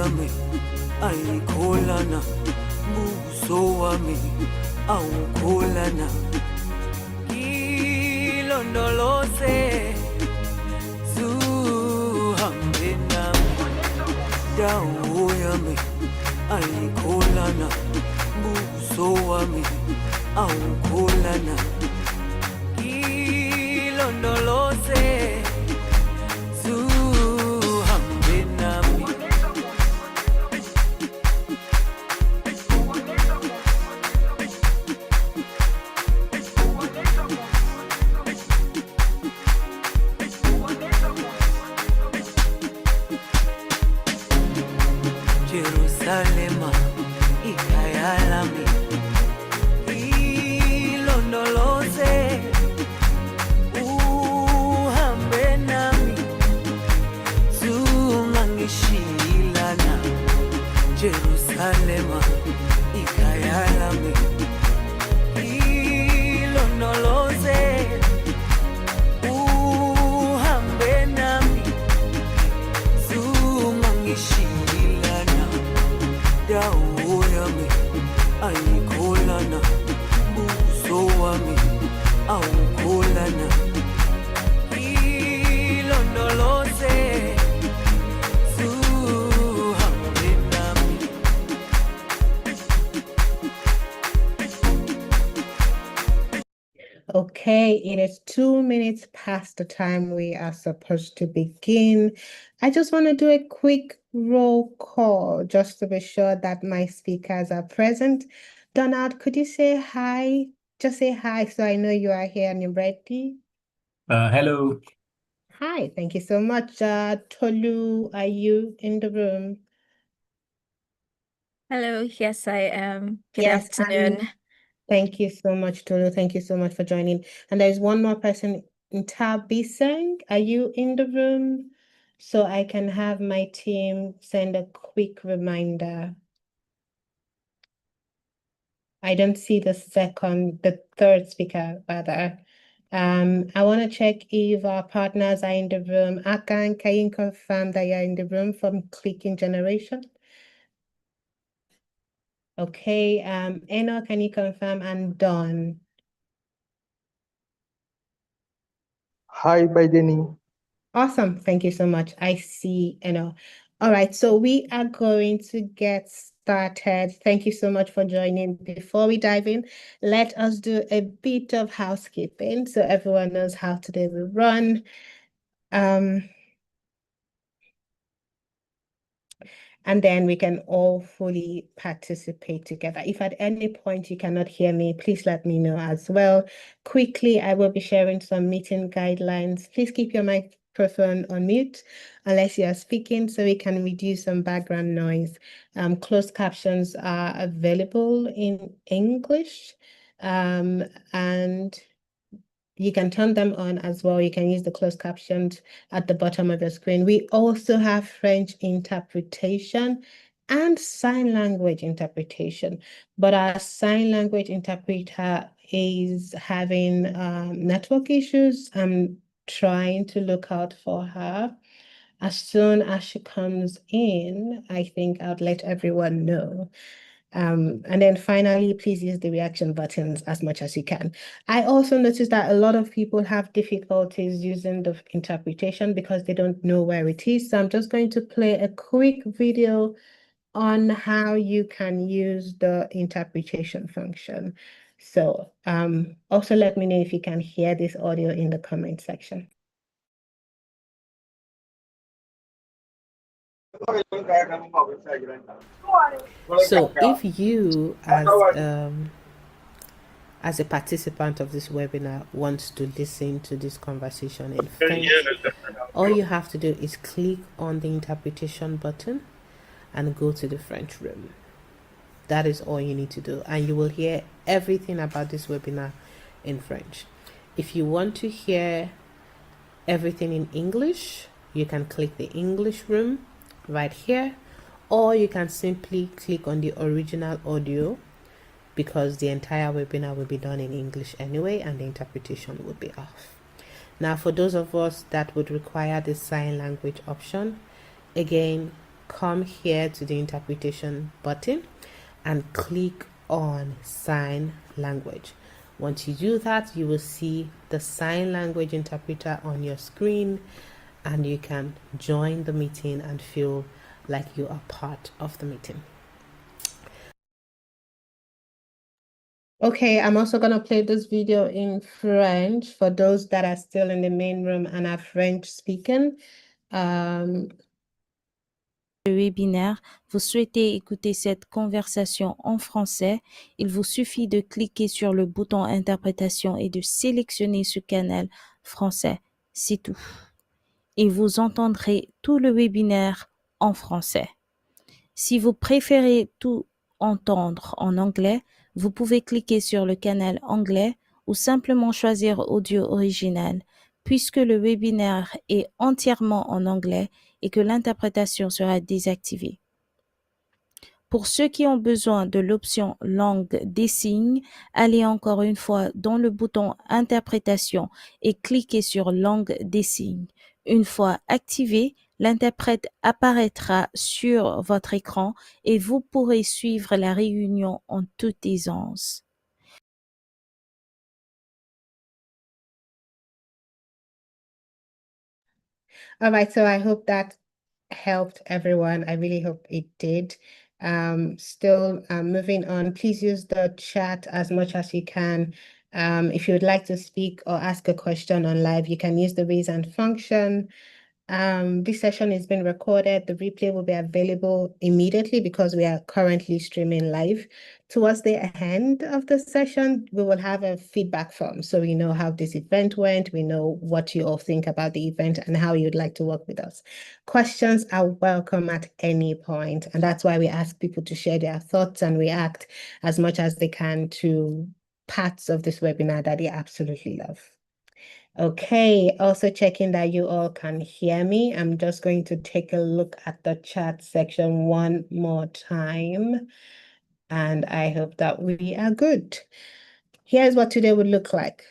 yami ayikholana, buso wami awukholana. Ilondoloze zuhambe nami, dawo yami ayikholana, buso wami awukholana. Ilondoloze zuhambe nami. Jerusalema ikhaya lami, ilondoloze uhambe nami, zungangishilana. Jerusalema ikhaya lami, ilondoloze uhambe nami, zungangishilana. Dawo yami ayikholana, buso wami awukholana. Ilondoloze zuhambe nami. Okay, it is 2 minutes past the time we are supposed to begin. I just want to do a quick roll call just to be sure that my speakers are present. Donald, could you say hi? Just say hi so I know you are here and you're ready. Hello. Hi, thank you so much. Tolu, are you in the room? Hello, yes, I am. Good Yes, afternoon. Thank you so much, Tolu. Thank you so much for joining. And there's one more person, Ntabiseng. Are you in the room? So I can have my team send a quick reminder. I don't see the third speaker, rather. I want to check if our partners are in the room. Akan, can you confirm that you're in the room from Clicking Generation? Okay, Eno, can you confirm? And Dawn. Hi, Bideni. Awesome. Thank you so much. I see, Eno. All right, so we are going to get started. Thank you so much for joining. Before we dive in, let us do a bit of housekeeping so everyone knows how today will run. And then we can all fully participate together. If at any point you cannot hear me, please let me know as well. Quickly, I will be sharing some meeting guidelines. Please keep your microphone on mute unless you are speaking so we can reduce some background noise. Closed captions are available in English, and you can turn them on as well. You can use the closed captions at the bottom of your screen. We also have French interpretation and sign language interpretation, but our sign language interpreter is having network issues. I'm trying to look out for her. As soon as she comes in, I think I'll let everyone know. And then finally, please use the reaction buttons as much as you can. I also noticed that a lot of people have difficulties using the interpretation because they don't know where it is. So I'm just going to play a quick video on how you can use the interpretation function. So also let me know if you can hear this audio in the comment section. So if you as a participant of this webinar wants to listen to this conversation in French, all you have to do is click on the interpretation button and go to the French room. That is all you need to do, and you will hear everything about this webinar in French. If you want to hear everything in English, you can click the English room right here, or you can simply click on the original audio because the entire webinar will be done in English anyway and the interpretation will be off. Now, for those of us that would require the sign language option, again, come here to the interpretation button and click on sign language. Once you do that, you will see the sign language interpreter on your screen, and you can join the meeting and feel like you are part of the meeting. Okay, I'm also going to play this video in French for those that are still in the main room and are French speaking. Le webinaire, vous souhaitez écouter cette conversation en français, il vous suffit de cliquer sur le bouton interprétation et de sélectionner ce canal français. C'est tout. Et vous entendrez tout le webinaire en français. Si vous préférez tout entendre en anglais, vous pouvez cliquer sur le canal anglais ou simplement choisir audio original. Puisque le webinaire est entièrement en anglais et que l'interprétation sera désactivée. Pour ceux qui ont besoin de l'option langue des signes, allez encore une fois dans le bouton interprétation et cliquez sur langue des signes. Une fois activé, l'interprète apparaîtra sur votre écran et vous pourrez suivre la réunion en toute aisance. All right, so I hope that helped everyone. I really hope it did. Still moving on, please use the chat as much as you can. If you would like to speak or ask a question on live, you can use the raise hand function. This session is being recorded. The replay will be available immediately because we are currently streaming live. Towards the end of the session, we will have a feedback form. So we know how this event went. We know what you all think about the event and how you'd like to work with us. Questions are welcome at any point. And that's why we ask people to share their thoughts and react as much as they can to parts of this webinar that they absolutely love. Okay, also checking that you all can hear me. I'm just going to take a look at the chat section one more time, and I hope that we are good. Here's what today would look like.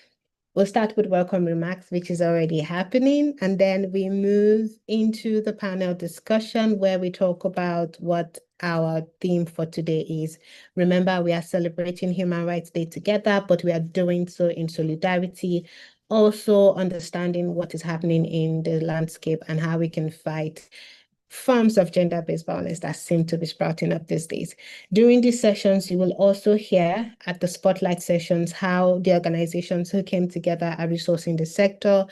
We'll start with welcome remarks, which is already happening, and then we move into the panel discussion where we talk about what our theme for today is. Remember, we are celebrating Human Rights Day together, but we are doing so in solidarity, also understanding what is happening in the landscape and how we can fight forms of gender-based violence that seem to be sprouting up these days. During these sessions, you will also hear at the spotlight sessions how the organizations who came together are resourcing the sector.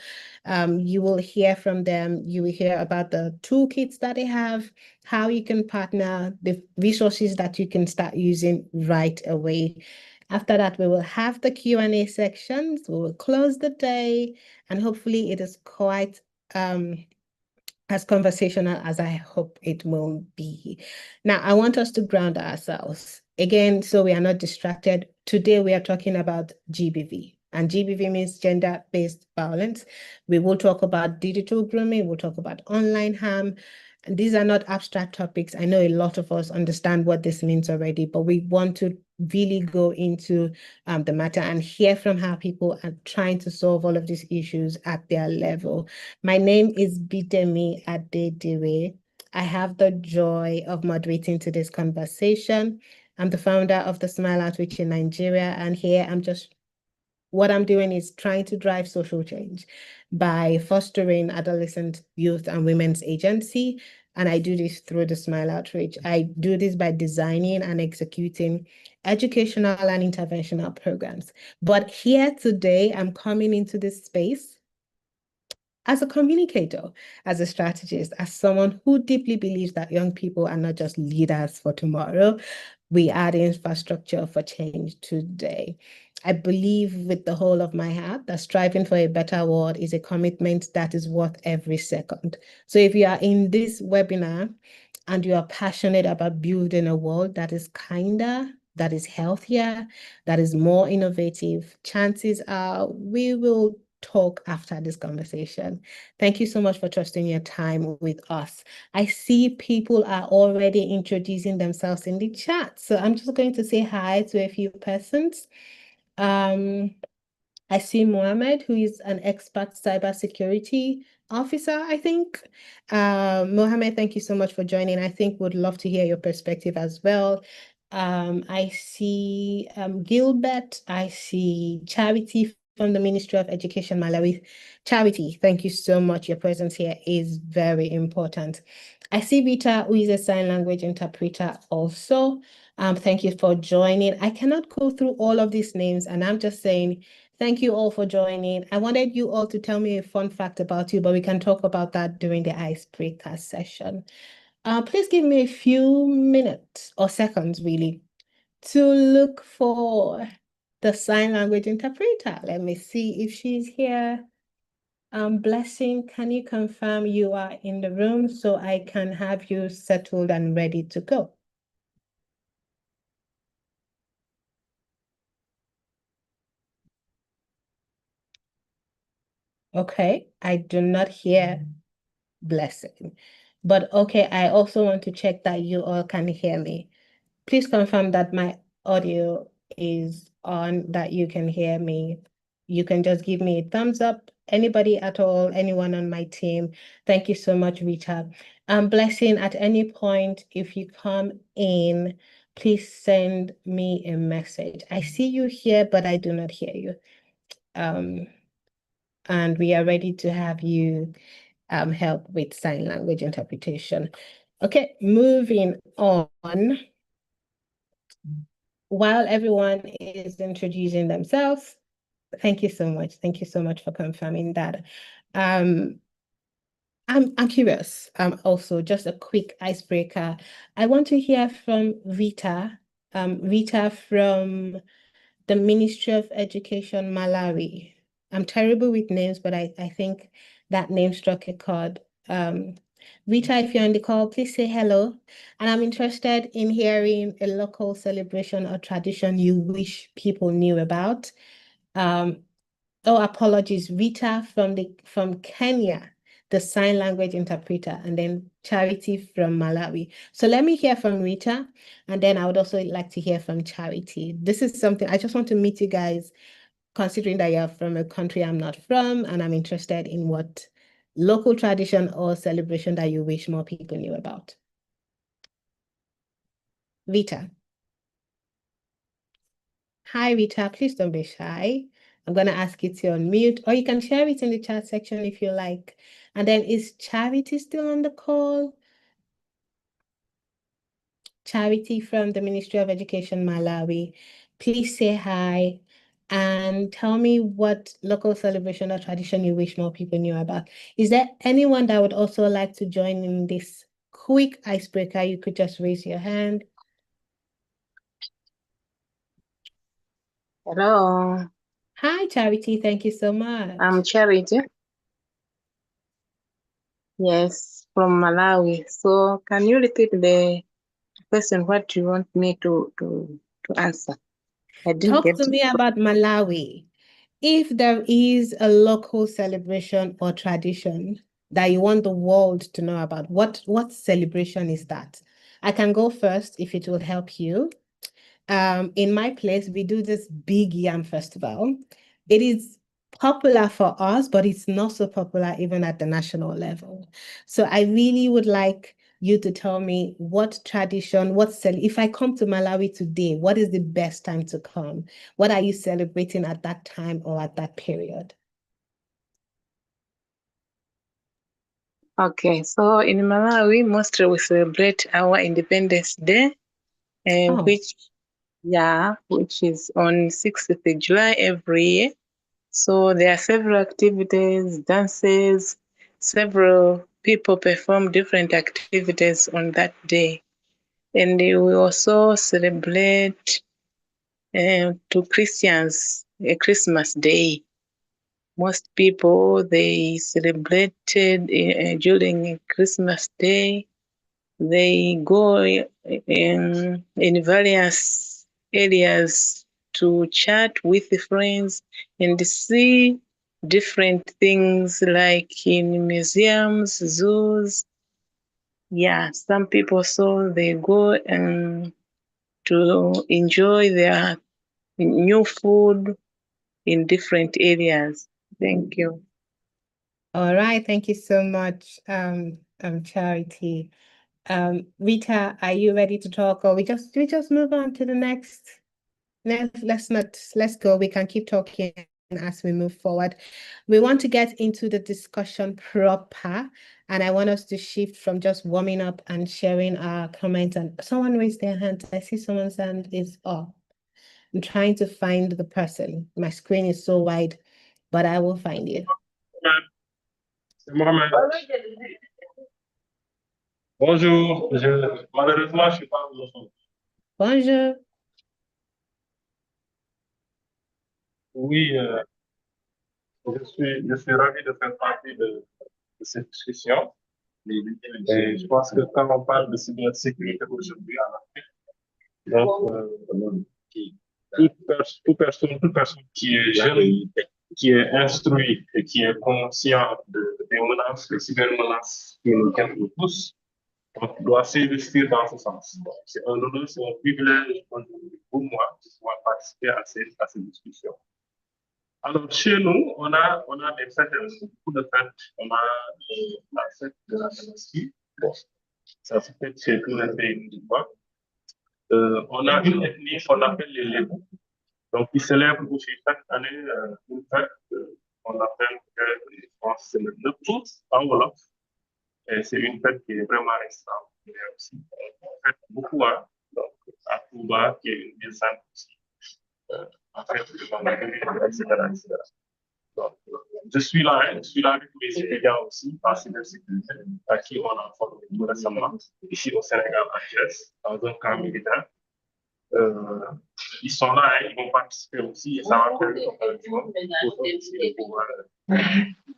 You will hear from them. You will hear about the toolkits that they have, how you can partner, the resources that you can start using right away. After that, we will have the Q&A sections. We will close the day, and hopefully it is quite as conversational as I hope it will be. Now, I want us to ground ourselves. Again, so we are not distracted. Today, we are talking about GBV. And GBV means gender-based violence. We will talk about digital grooming. We'll talk about online harm. And these are not abstract topics. I know a lot of us understand what this means already, but we want to really go into the matter and hear from how people are trying to solve all of these issues at their level. My name is Bidemi Adedire. I have the joy of moderating today's conversation. I'm the founder of the Smile Outreach in Nigeria, and here what I'm doing is trying to drive social change by fostering adolescent, youth, and women's agency. And I do this through the Smile Outreach. I do this by designing and executing educational and interventional programs. But here today, I'm coming into this space as a communicator, as a strategist, as someone who deeply believes that young people are not just leaders for tomorrow, we are the infrastructure for change today. I believe with the whole of my heart that striving for a better world is a commitment that is worth every second. So if you are in this webinar and you are passionate about building a world that is kinder, that is healthier, that is more innovative, chances are we will talk after this conversation. Thank you so much for trusting your time with us. I see people are already introducing themselves in the chat. So I'm just going to say hi to a few persons. I see Mohammed, who is an expert cybersecurity officer, I think. Mohammed, thank you so much for joining. I think would love to hear your perspective as well. I see Gilbert. I see Charity from the Ministry of Education, Malawi. Charity, thank you so much. Your presence here is very important. I see Rita, who is a sign language interpreter also. Thank you for joining. I cannot go through all of these names, and I'm just saying thank you all for joining. I wanted you all to tell me a fun fact about you, but we can talk about that during the icebreaker session. Please give me a few minutes or seconds, really, to look for the sign language interpreter. Let me see if she's here. Blessing, can you confirm you are in the room so I can have you settled and ready to go? Okay, I do not hear Blessing. But okay, I also want to check that you all can hear me. Please confirm that my audio is on, that you can hear me. You can just give me a thumbs up. Anybody at all, anyone on my team. Thank you so much, Rita. Blessing, at any point, if you come in, please send me a message. I see you here, but I do not hear you. And we are ready to have you help with sign language interpretation. Okay, moving on. While everyone is introducing themselves, thank you so much. Thank you so much for confirming that. I'm curious. Also, just a quick icebreaker. I want to hear from Rita. Rita from the Ministry of Education, Malawi. I'm terrible with names, but I think that name struck a chord. Rita, if you're on the call, please say hello. And I'm interested in hearing a local celebration or tradition you wish people knew about. Oh, apologies, Rita from Kenya, the sign language interpreter, and then Charity from Malawi. So let me hear from Rita, and then I would also like to hear from Charity. This is something I just want to meet you guys, considering that you're from a country I'm not from, and I'm interested in what local tradition or celebration that you wish more people knew about. Rita. Hi, Rita, please don't be shy. I'm going to ask you to unmute, or you can share it in the chat section if you like. And then is Charity still on the call? Charity from the Ministry of Education, Malawi. Please say hi and tell me what local celebration or tradition you wish more people knew about. Is there anyone that would also like to join in this quick icebreaker? You could just raise your hand. Hello, Hi, Charity. Thank you so much. I'm Charity. Yes, from Malawi. So can you repeat the question? What you want me to answer? I didn't Talk get to it. me about Malawi. If there is a local celebration or tradition that you want the world to know about, what celebration is that? I can go first if it will help you. In my place, we do this big yam festival. It is popular for us, but it's not so popular even at the national level. So I really would like you to tell me what tradition, if I come to Malawi today, what is the best time to come? What are you celebrating at that time or at that period? Okay, so in Malawi, mostly we celebrate our Independence Day, Oh. which is on 6th of July every year. So there are several activities, dances, several people perform different activities on that day. And we also celebrate to Christians a Christmas Day. Most people, they celebrated during Christmas Day. They go in various areas to chat with the friends and see different things like in museums, zoos. Yeah, some people, so they go to enjoy their new food in different areas. Thank you. All right, thank you so much, Charity. Rita, are you ready to talk, or we just move on to the next? Let's go. We can keep talking as we move forward. We want to get into the discussion proper, and I want us to shift from just warming up and sharing our comments. And someone raised their hand. I see someone's hand is up. I'm trying to find the person. My screen is so wide, but I will find you. C'est Mohamed. Bonjour, malheureusement, je ne suis pas anglophone. Bonjour. Oui, je suis ravi de faire partie de cette discussion. Et je pense que quand on parle de cybersécurité aujourd'hui en Afrique, donc, toute personne qui est jeune, qui est instruit et qui est conscient des menaces, des cybermenaces qui nous guettent tous, doit s'investir dans ce sens. C'est un honneur, c'est un privilège pour moi de pouvoir participer à ces discussions. Alors, chez nous, on a des fêtes, beaucoup de fêtes. On a la fête de la Tabaski. Bon, ça se fait chez tous les pays musulmans. On a une ethnie qu'on appelle les Lébou. Donc, ils célèbrent aussi chaque année une fête qu'on appelle, je pense, c'est le 9 août en Wolof. Et c'est une fête qui est vraiment extraordinaire aussi. On fête beaucoup, hein, donc, à Touba, qui est une ville sainte aussi. En fait, etc. Donc, je suis là avec mes étudiants aussi en cybersécurité, à qui on a formé tout récemment, ici au Sénégal, à Thiès, dans un camp militaire. Ils sont là, hein, ils vont participer aussi, et ça va faire de pouvoir,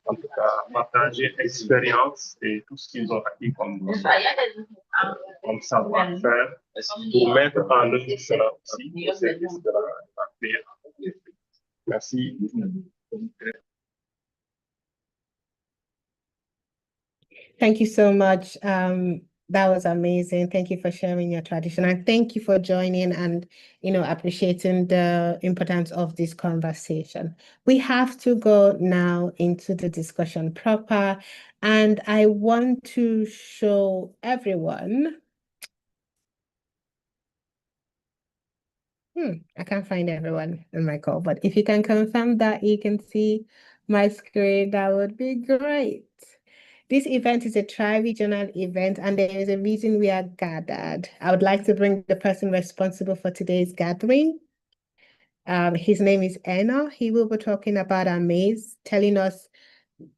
en tout cas, partager l'expérience et tout ce qu'ils ont acquis comme savoir-faire pour mettre en œuvre cela aussi au service de la paix. Merci. Thank you so much. That was amazing. Thank you for sharing your tradition, and thank you for joining and, appreciating the importance of this conversation. We have to go now into the discussion proper, and I want to show everyone. I can't find everyone in my call, but if you can confirm that you can see my screen, that would be great. This event is a tri-regional event, and there is a reason we are gathered. I would like to bring the person responsible for today's gathering. His name is Eno. He will be talking about Amaze, telling us,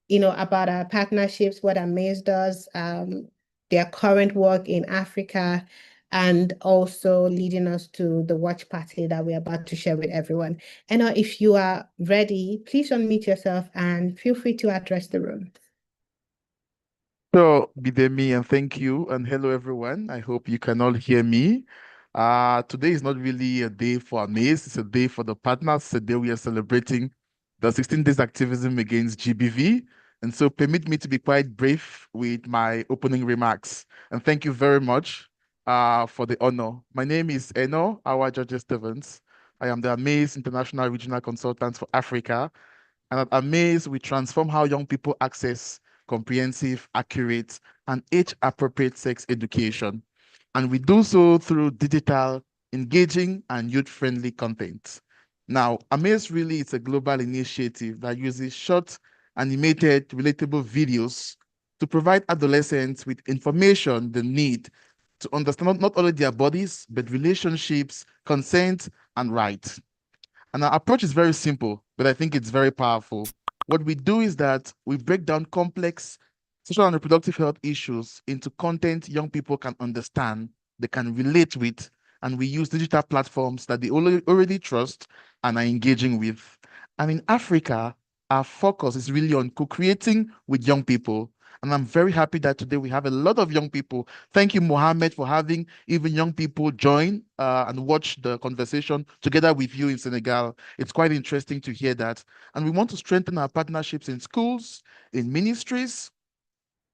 about our partnerships, what Amaze does, their current work in Africa, and also leading us to the watch party that we're about to share with everyone. Eno, if you are ready, please unmute yourself and feel free to address the room. So, Bidemi, and thank you, and hello, everyone. I hope you can all hear me. Today is not really a day for Amaze, it's a day for the partners. It's a day we are celebrating the 16 days activism against GBV. And so permit me to be quite brief with my opening remarks. And thank you very much for the honor. My name is Eno Awa George Stevens. I am the Amaze International Regional Consultant for Africa. And at Amaze, we transform how young people access comprehensive, accurate, and age-appropriate sex education. And we do so through digital, engaging, and youth-friendly content. Now, Amaze really is a global initiative that uses short, animated, relatable videos to provide adolescents with information they need to understand not only their bodies, but relationships, consent, and rights. And our approach is very simple, but I think it's very powerful. What we do is that we break down complex sexual and reproductive health issues into content young people can understand, they can relate with, and we use digital platforms that they already trust and are engaging with. And in Africa, our focus is really on co-creating with young people. And I'm very happy that today we have a lot of young people. Thank you, Mohammed, for having even young people join and watch the conversation together with you in Senegal. It's quite interesting to hear that. And we want to strengthen our partnerships in schools, in ministries,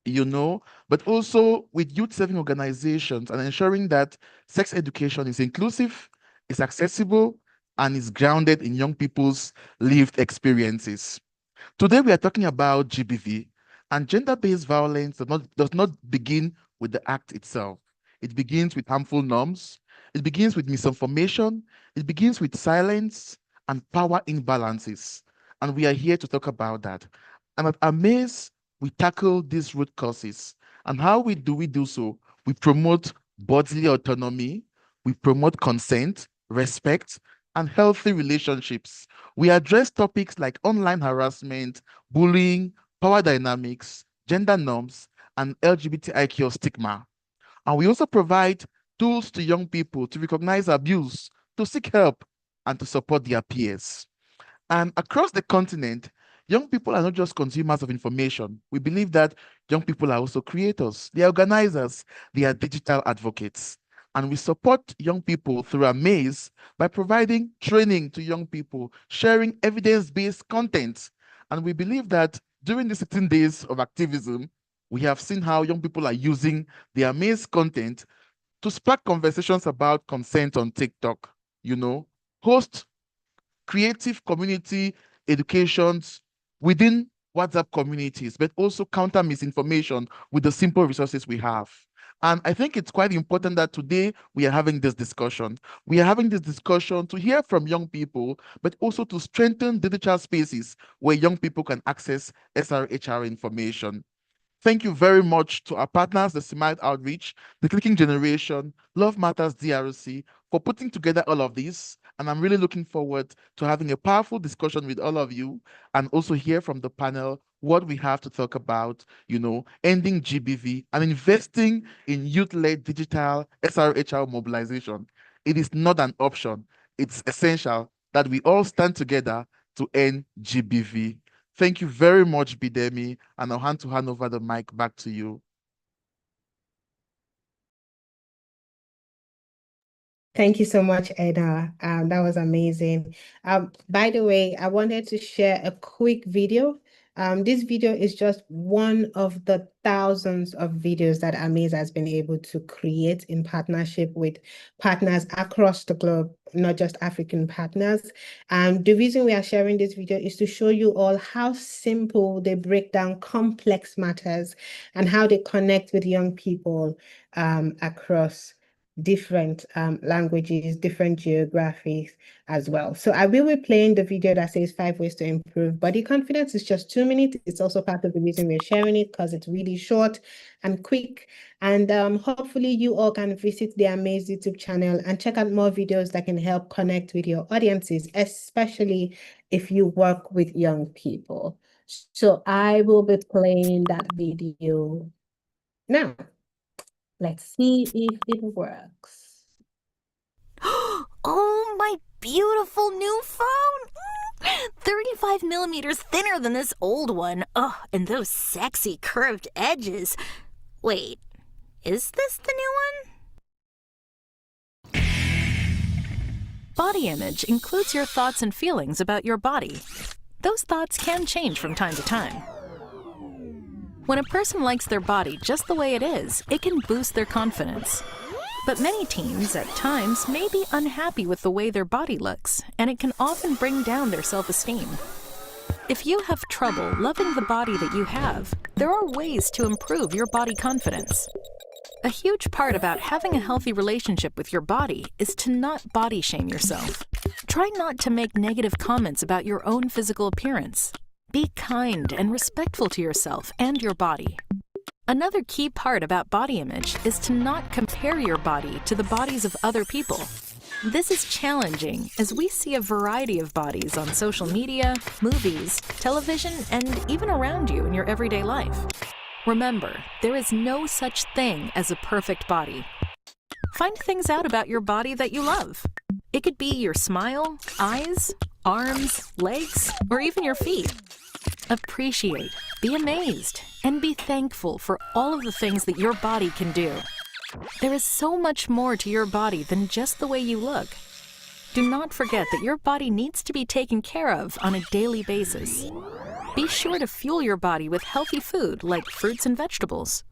but also with youth-serving organizations and ensuring that sex education is inclusive, is accessible, and is grounded in young people's lived experiences. Today, we are talking about GBV, and gender-based violence does not begin with the act itself. It begins with harmful norms, it begins with misinformation, it begins with silence and power imbalances. And we are here to talk about that. And at Amaze, we tackle these root causes. And how we do so? We promote bodily autonomy, we promote consent, respect, and healthy relationships. We address topics like online harassment, bullying, power dynamics, gender norms, and LGBTIQ stigma. And we also provide tools to young people to recognize abuse, to seek help, and to support their peers. And across the continent, young people are not just consumers of information. We believe that young people are also creators, they are organizers, they are digital advocates. And we support young people through Amaze by providing training to young people, sharing evidence-based content. And we believe that during the 16 days of activism, we have seen how young people are using the Amaze content to spark conversations about consent on TikTok, host creative community educations within WhatsApp communities, but also counter misinformation with the simple resources we have. And I think it's quite important that today we are having this discussion. We are having this discussion to hear from young people, but also to strengthen digital spaces where young people can access SRHR information. Thank you very much to our partners, the Smart Outreach, the Clicking Generation, Love Matters DRC, for putting together all of this. And I'm really looking forward to having a powerful discussion with all of you and also hear from the panel what we have to talk about, ending GBV and investing in youth-led digital SRHR mobilization. It is not an option. It's essential that we all stand together to end GBV. Thank you very much, Bidemi, and I'll hand over the mic back to you. Thank you so much, Edna. That was amazing. By the way, I wanted to share a quick video. This video is just one of the thousands of videos that Amaze has been able to create in partnership with partners across the globe, not just African partners. The reason we are sharing this video is to show you all how simple they break down complex matters and how they connect with young people across different languages, different geographies as well. So I will be playing the video that says 5 ways to improve body confidence. It's just 2 minutes. It's also part of the reason we're sharing it because it's really short and quick. And hopefully you all can visit the Amaze YouTube channel and check out more videos that can help connect with your audiences, especially if you work with young people. So I will be playing that video now. Let's see if it works. Oh, my beautiful new phone! 35 millimeters thinner than this old one. Oh, and those sexy curved edges. Wait, is this the new one? Body image includes your thoughts and feelings about your body. Those thoughts can change from time to time. When a person likes their body just the way it is, it can boost their confidence. But many teens, at times, may be unhappy with the way their body looks, and it can often bring down their self-esteem. If you have trouble loving the body that you have, there are ways to improve your body confidence. A huge part about having a healthy relationship with your body is to not body shame yourself. Try not to make negative comments about your own physical appearance. Be kind and respectful to yourself and your body. Another key part about body image is to not compare your body to the bodies of other people. This is challenging as we see a variety of bodies on social media, movies, television, and even around you in your everyday life. Remember, there is no such thing as a perfect body. Find things out about your body that you love. It could be your smile, eyes, arms, legs, or even your feet. Appreciate, be amazed, and be thankful for all of the things that your body can do. There is so much more to your body than just the way you look. Do not forget that your body needs to be taken care of on a daily basis. Be sure to fuel your body with healthy food like fruits and vegetables.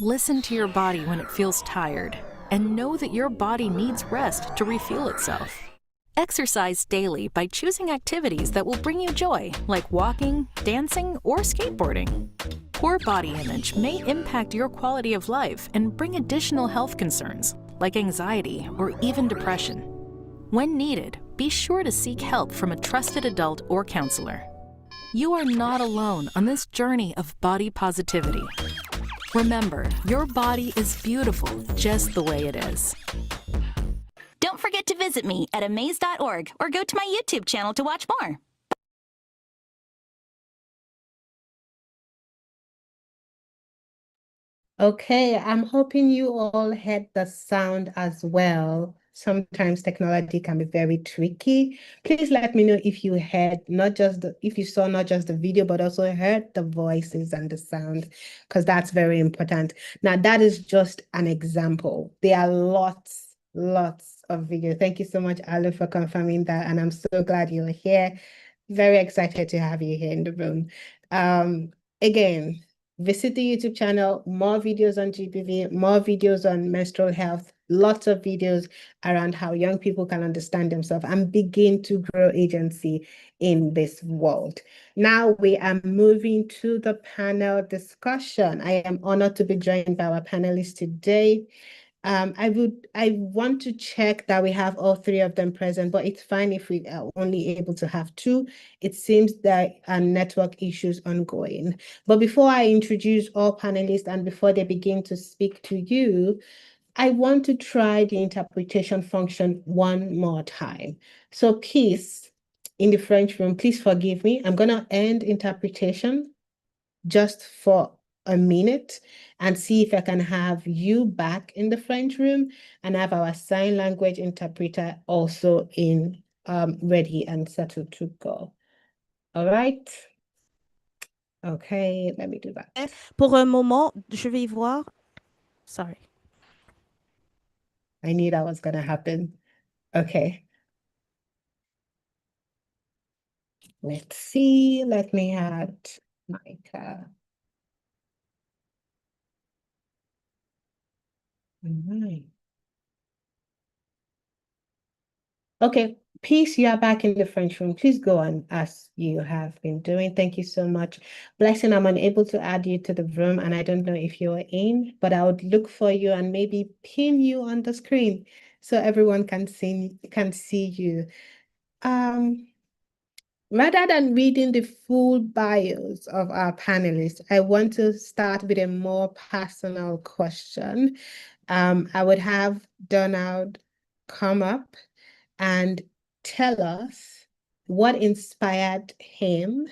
Listen to your body when it feels tired, and know that your body needs rest to refuel itself. Exercise daily by choosing activities that will bring you joy, like walking, dancing, or skateboarding. Poor body image may impact your quality of life and bring additional health concerns, like anxiety or even depression. When needed, be sure to seek help from a trusted adult or counselor. You are not alone on this journey of body positivity. Remember, your body is beautiful just the way it is. Don't forget to visit me at amaze.org or go to my YouTube channel to watch more. Okay, I'm hoping you all heard the sound as well. Sometimes technology can be very tricky. Please let me know if you heard if you saw not just the video, but also heard the voices and the sound, because that's very important. Now, that is just an example. There are lots of video. Thank you so much, Alu, for confirming that. And I'm so glad you're here. Very excited to have you here in the room. Again, visit the YouTube channel, more videos on GBV, more videos on menstrual health, lots of videos around how young people can understand themselves and begin to grow agency in this world. Now we are moving to the panel discussion. I am honored to be joined by our panelists today. I want to check that we have all three of them present, but it's fine if we are only able to have two. It seems that network issues ongoing. But before I introduce all panelists and before they begin to speak to you, I want to try the interpretation function one more time. So please, in the French room, please forgive me. I'm going to end interpretation just for a minute and see if I can have you back in the French room and have our sign language interpreter also in ready and settled to go. All right. Okay, let me do that. Pour un moment, je vais voir. Sorry. I knew that was going to happen. Okay. Let's see. Let me add Micah. Okay, Peace, you are back in the French room. Please go on as you have been doing. Thank you so much. Blessing, I'm unable to add you to the room, and I don't know if you're in, but I would look for you and maybe pin you on the screen so everyone can see you. Rather than reading the full bios of our panelists, I want to start with a more personal question. I would have Donald come up and tell us what inspired him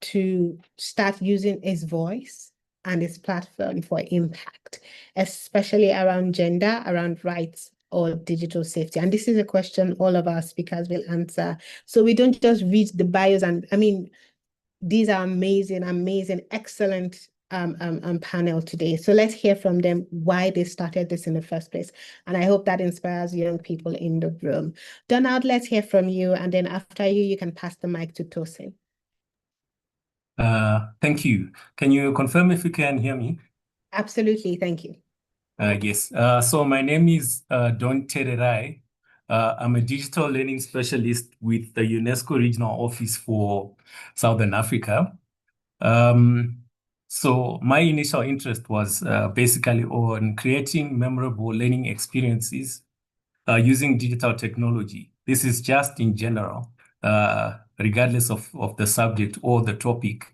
to start using his voice and his platform for impact, especially around gender, around rights, or digital safety. And this is a question all of our speakers will answer. So we don't just read the bios, and I mean, these are amazing, excellent panel today. So let's hear from them why they started this in the first place. And I hope that inspires young people in the room. Donald, let's hear from you. And then after you, you can pass the mic to Tosin. Thank you. Can you confirm if you can hear me? Absolutely, thank you. Yes. So my name is Don Tererai. I'm a digital learning specialist with the UNESCO Regional Office for Southern Africa. So my initial interest was basically on creating memorable learning experiences using digital technology. This is just in general, regardless of the subject or the topic.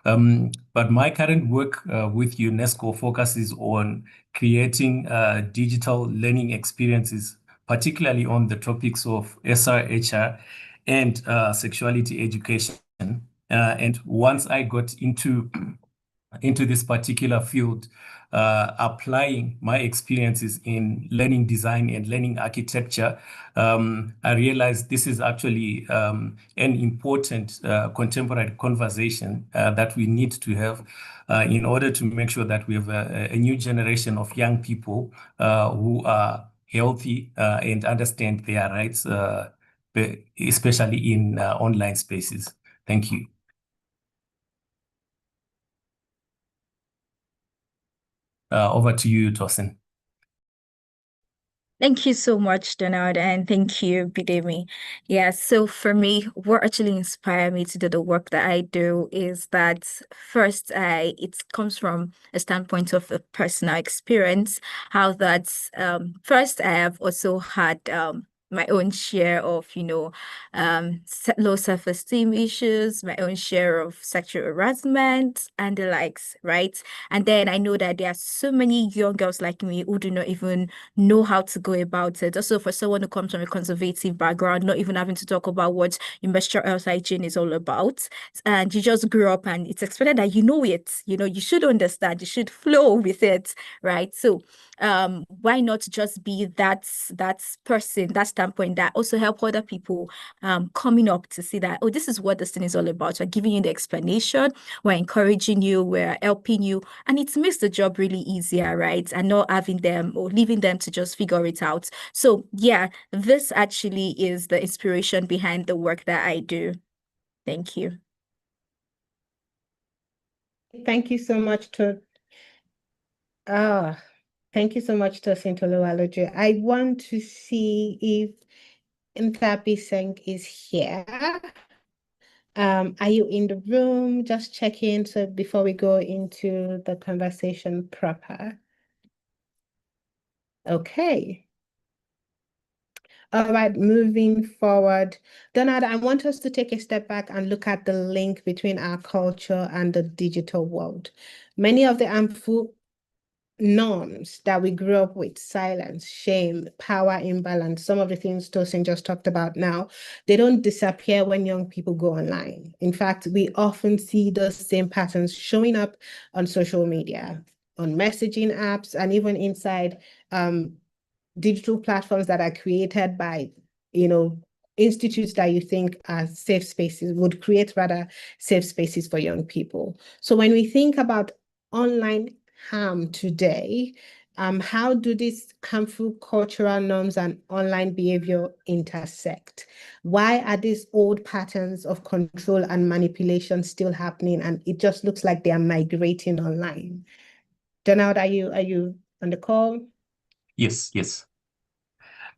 But my current work with UNESCO focuses on creating digital learning experiences, particularly on the topics of SRHR and sexuality education. And once I got into this particular field, applying my experiences in learning design and learning architecture, I realized this is actually an important contemporary conversation that we need to have in order to make sure that we have a new generation of young people who are healthy and understand their rights, especially in online spaces. Thank you. Over to you, Tosin. Thank you so much, Donald, and thank you, Bidemi. Yeah, so for me, what actually inspired me to do the work that I do is that first, it comes from a standpoint of a personal experience, how that's first I have also had my own share of, low self-esteem issues, my own share of sexual harassment and the likes, right? And then I know that there are so many young girls like me who do not even know how to go about it. Also, for someone who comes from a conservative background, not even having to talk about what menstrual health hygiene is all about, and you just grew up and it's expected that you know it, you should understand, you should flow with it, right? So why not just be that person, that standpoint that also help other people coming up to see that, oh, this is what this thing is all about. We're giving you the explanation, we're encouraging you, we're helping you, and it makes the job really easier, right? And not having them or leaving them to just figure it out. So yeah, this actually is the inspiration behind the work that I do. Thank you. Thank you so much, thank you so much, Tosin Toluwaloju. I want to see if Nthapi Seng is here. Are you in the room? Just check in so before we go into the conversation proper. Okay. All right, moving forward. Donald, I want us to take a step back and look at the link between our culture and the digital world. Many of the harmful norms that we grew up with, silence, shame, power imbalance, some of the things Tosin just talked about now, they don't disappear when young people go online. In fact, we often see those same patterns showing up on social media, on messaging apps, and even inside digital platforms that are created by, institutes that you think are safe spaces, would create rather safe spaces for young people. So when we think about online harm today, how do these harmful cultural norms and online behavior intersect? Why are these old patterns of control and manipulation still happening? And it just looks like they are migrating online. Donald, are you on the call? Yes.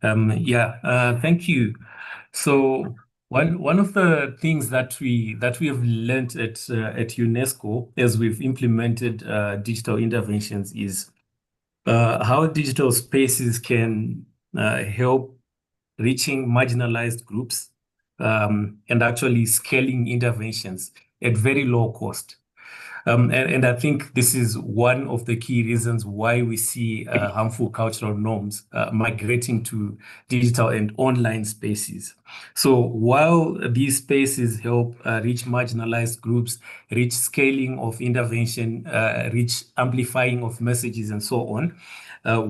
Thank you. So one of the things that we have learned at UNESCO as we've implemented digital interventions is how digital spaces can help reaching marginalized groups and actually scaling interventions at very low cost. And I think this is one of the key reasons why we see harmful cultural norms migrating to digital and online spaces. So while these spaces help reach marginalized groups, reach scaling of intervention, reach amplifying of messages and so on,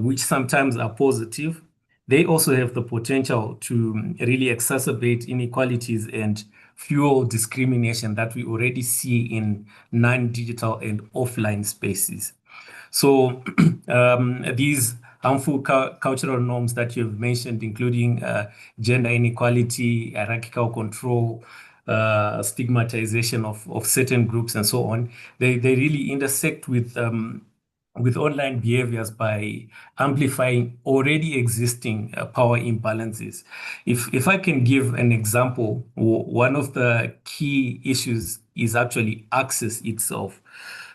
which sometimes are positive, they also have the potential to really exacerbate inequalities and fuel discrimination that we already see in non-digital and offline spaces. So these harmful cultural norms that you've mentioned, including gender inequality, hierarchical control, stigmatization of certain groups and so on, they really intersect with online behaviors by amplifying already existing power imbalances. If I can give an example, one of the key issues is actually access itself.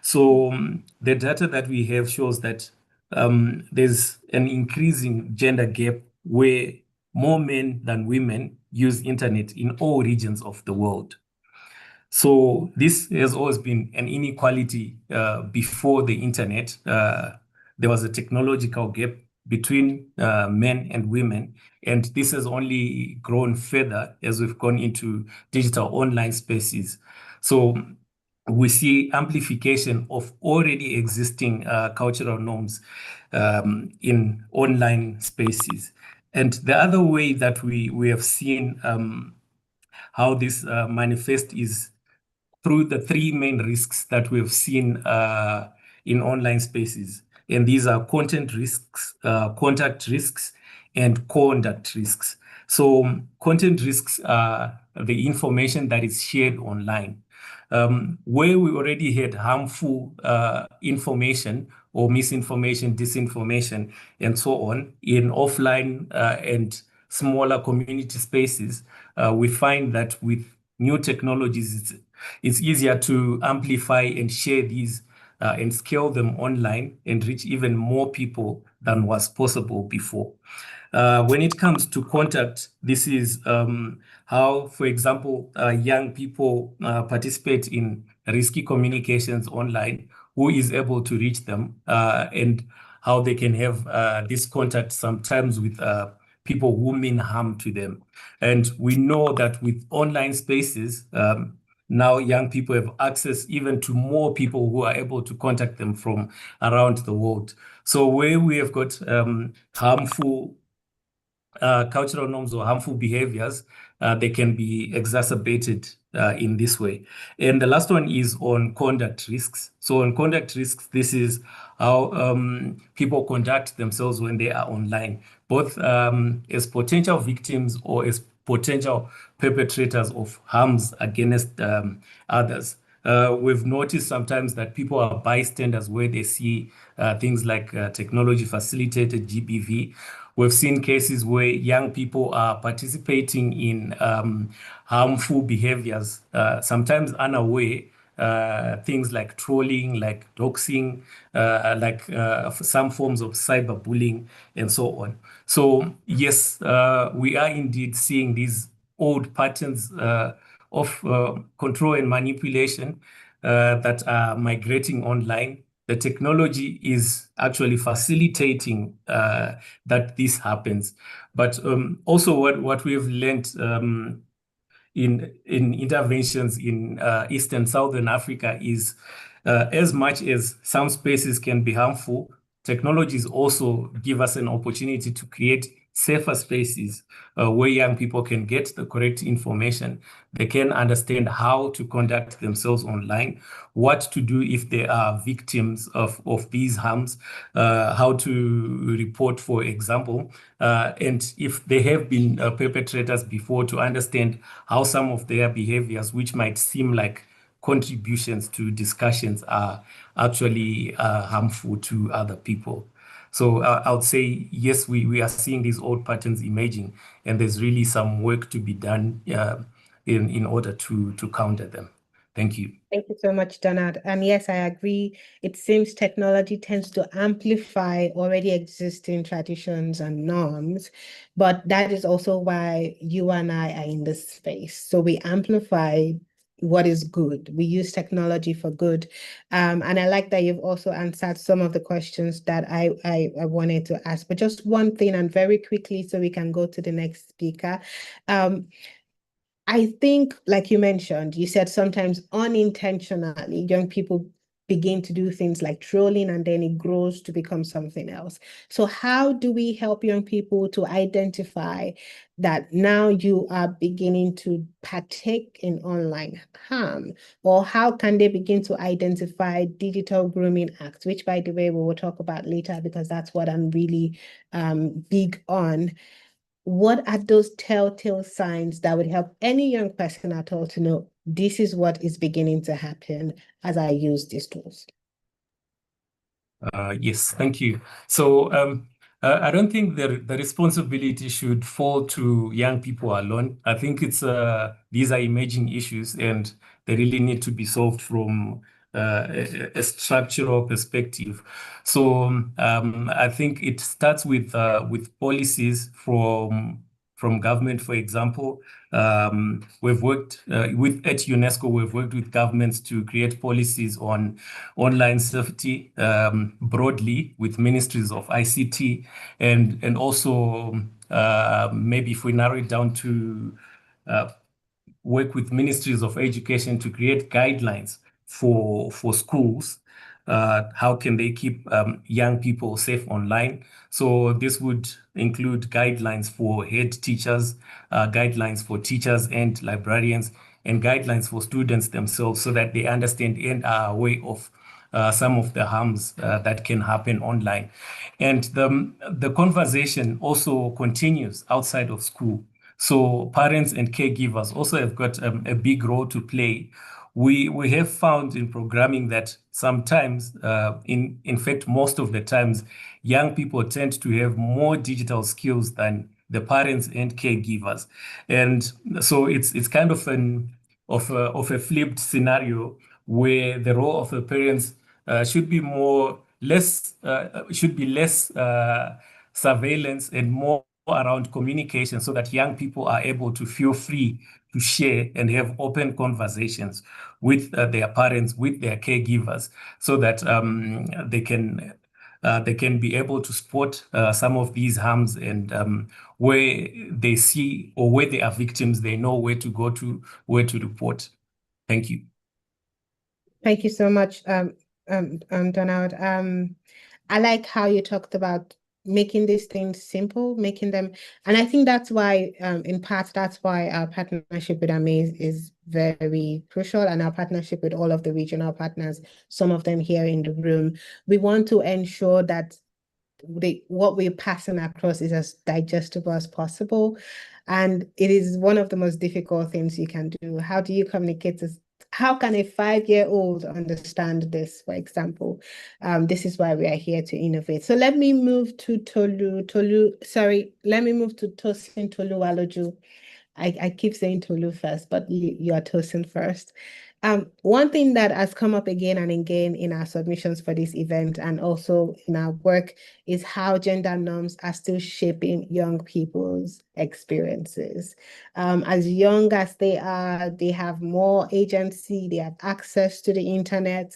So the data that we have shows that there's an increasing gender gap where more men than women use internet in all regions of the world. So this has always been an inequality before the internet. There was a technological gap between men and women, and this has only grown further as we've gone into digital online spaces. So we see amplification of already existing cultural norms in online spaces. And the other way that we have seen how this manifests is through the three main risks that we've seen in online spaces. And these are content risks, contact risks, and conduct risks. So content risks are the information that is shared online. Where we already had harmful information or misinformation, disinformation, and so on in offline and smaller community spaces, we find that with new technologies, it's easier to amplify and share these and scale them online and reach even more people than was possible before. When it comes to contact, this is how, for example, young people participate in risky communications online, who is able to reach them, and how they can have this contact sometimes with people who mean harm to them. And we know that with online spaces, now young people have access even to more people who are able to contact them from around the world. So where we have got harmful cultural norms or harmful behaviors, they can be exacerbated in this way. And the last one is on conduct risks. So on conduct risks, this is how people conduct themselves when they are online, both as potential victims or as potential perpetrators of harms against others. We've noticed sometimes that people are bystanders where they see things like technology-facilitated GBV. We've seen cases where young people are participating in harmful behaviors, sometimes unaware, things like trolling, like doxing, like some forms of cyberbullying, and so on. So yes, we are indeed seeing these old patterns of control and manipulation that are migrating online. The technology is actually facilitating that this happens. But also what we have learned in interventions in East and Southern Africa is as much as some spaces can be harmful, technologies also give us an opportunity to create safer spaces where young people can get the correct information. They can understand how to conduct themselves online, what to do if they are victims of these harms, how to report, for example, and if they have been perpetrators before, to understand how some of their behaviors, which might seem like contributions to discussions, are actually harmful to other people. So I would say, yes, we are seeing these old patterns emerging, and there's really some work to be done in order to counter them. Thank you. Thank you so much, Donald. And yes, I agree. It seems technology tends to amplify already existing traditions and norms, but that is also why you and I are in this space. So we amplify what is good. We use technology for good. And I like that you've also answered some of the questions that I wanted to ask. But just one thing, and very quickly, so we can go to the next speaker. I think, like you mentioned, you said sometimes unintentionally, young people begin to do things like trolling, and then it grows to become something else. So how do we help young people to identify that now you are beginning to partake in online harm? Or how can they begin to identify digital grooming acts, which, by the way, we will talk about later, because that's what I'm really big on. What are those telltale signs that would help any young person at all to know this is what is beginning to happen as I use these tools? Yes, thank you. So I don't think the responsibility should fall to young people alone. I think it's these are emerging issues, and they really need to be solved from a structural perspective. So I think it starts with policies from government. For example, we've worked at UNESCO. We've worked with governments to create policies on online safety broadly, with ministries of ICT, and also maybe if we narrow it down to work with ministries of education to create guidelines for schools. How can they keep young people safe online? So this would include guidelines for head teachers, guidelines for teachers and librarians, and guidelines for students themselves, so that they understand and are aware of some of the harms that can happen online. And the conversation also continues outside of school. So parents and caregivers also have got a big role to play we have found in programming that sometimes, in fact, most of the times, young people tend to have more digital skills than the parents and caregivers, and so it's kind of a flipped scenario where the role of the parents should be less surveillance and more around communication, so that young people are able to feel free to share and have open conversations with their parents, with their caregivers, so that they can be able to spot some of these harms, and where they see or where they are victims, they know where to go to, where to report. Thank you. Thank you so much, Donald. I like how you talked about making these things simple, making them, and I think that's why, in part, that's why our partnership with Amaze is very crucial, and our partnership with all of the regional partners, some of them here in the room. We want to ensure that what we're passing across is as digestible as possible. And it is one of the most difficult things you can do. How do you communicate this? How can a 5-year-old understand this, for example? This is why we are here to innovate. So let me move to let me move to Tosin Toluwaloju. I keep saying Tolu first, but you are Tosin first. One thing that has come up again and again in our submissions for this event and also in our work is how gender norms are still shaping young people's experiences. As young as they are, they have more agency, they have access to the internet.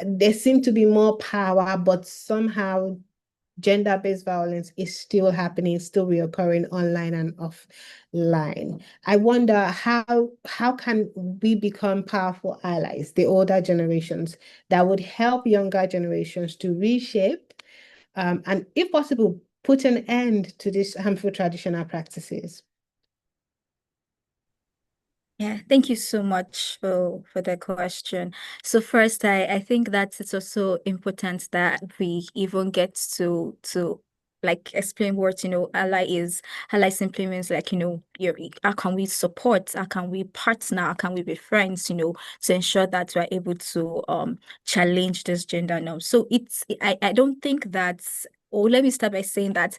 There seem to be more power, but somehow gender-based violence is still happening, still reoccurring online and offline. I wonder how can we become powerful allies, the older generations, that would help younger generations to reshape and, if possible, put an end to these harmful traditional practices. Yeah, thank you so much for the question. So first, I think that it's also important that we even get to like explain what ally is. Ally simply means like how can we support, how can we partner, how can we be friends, to ensure that we're able to challenge this gender norm. So I don't think that's, or let me start by saying that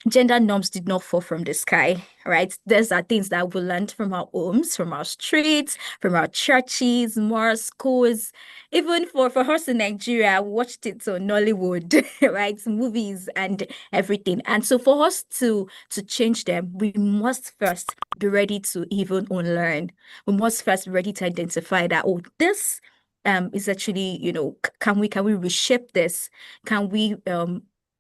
gender norms did not fall from the sky, right? These are things that we learned from our homes, from our streets, from our churches, more schools. Even for us in Nigeria, we watched it on Nollywood, right? Movies and everything. And so for us to change them, we must first be ready to even unlearn. We must first be ready to identify that, oh, this is actually, can we reshape this? Can we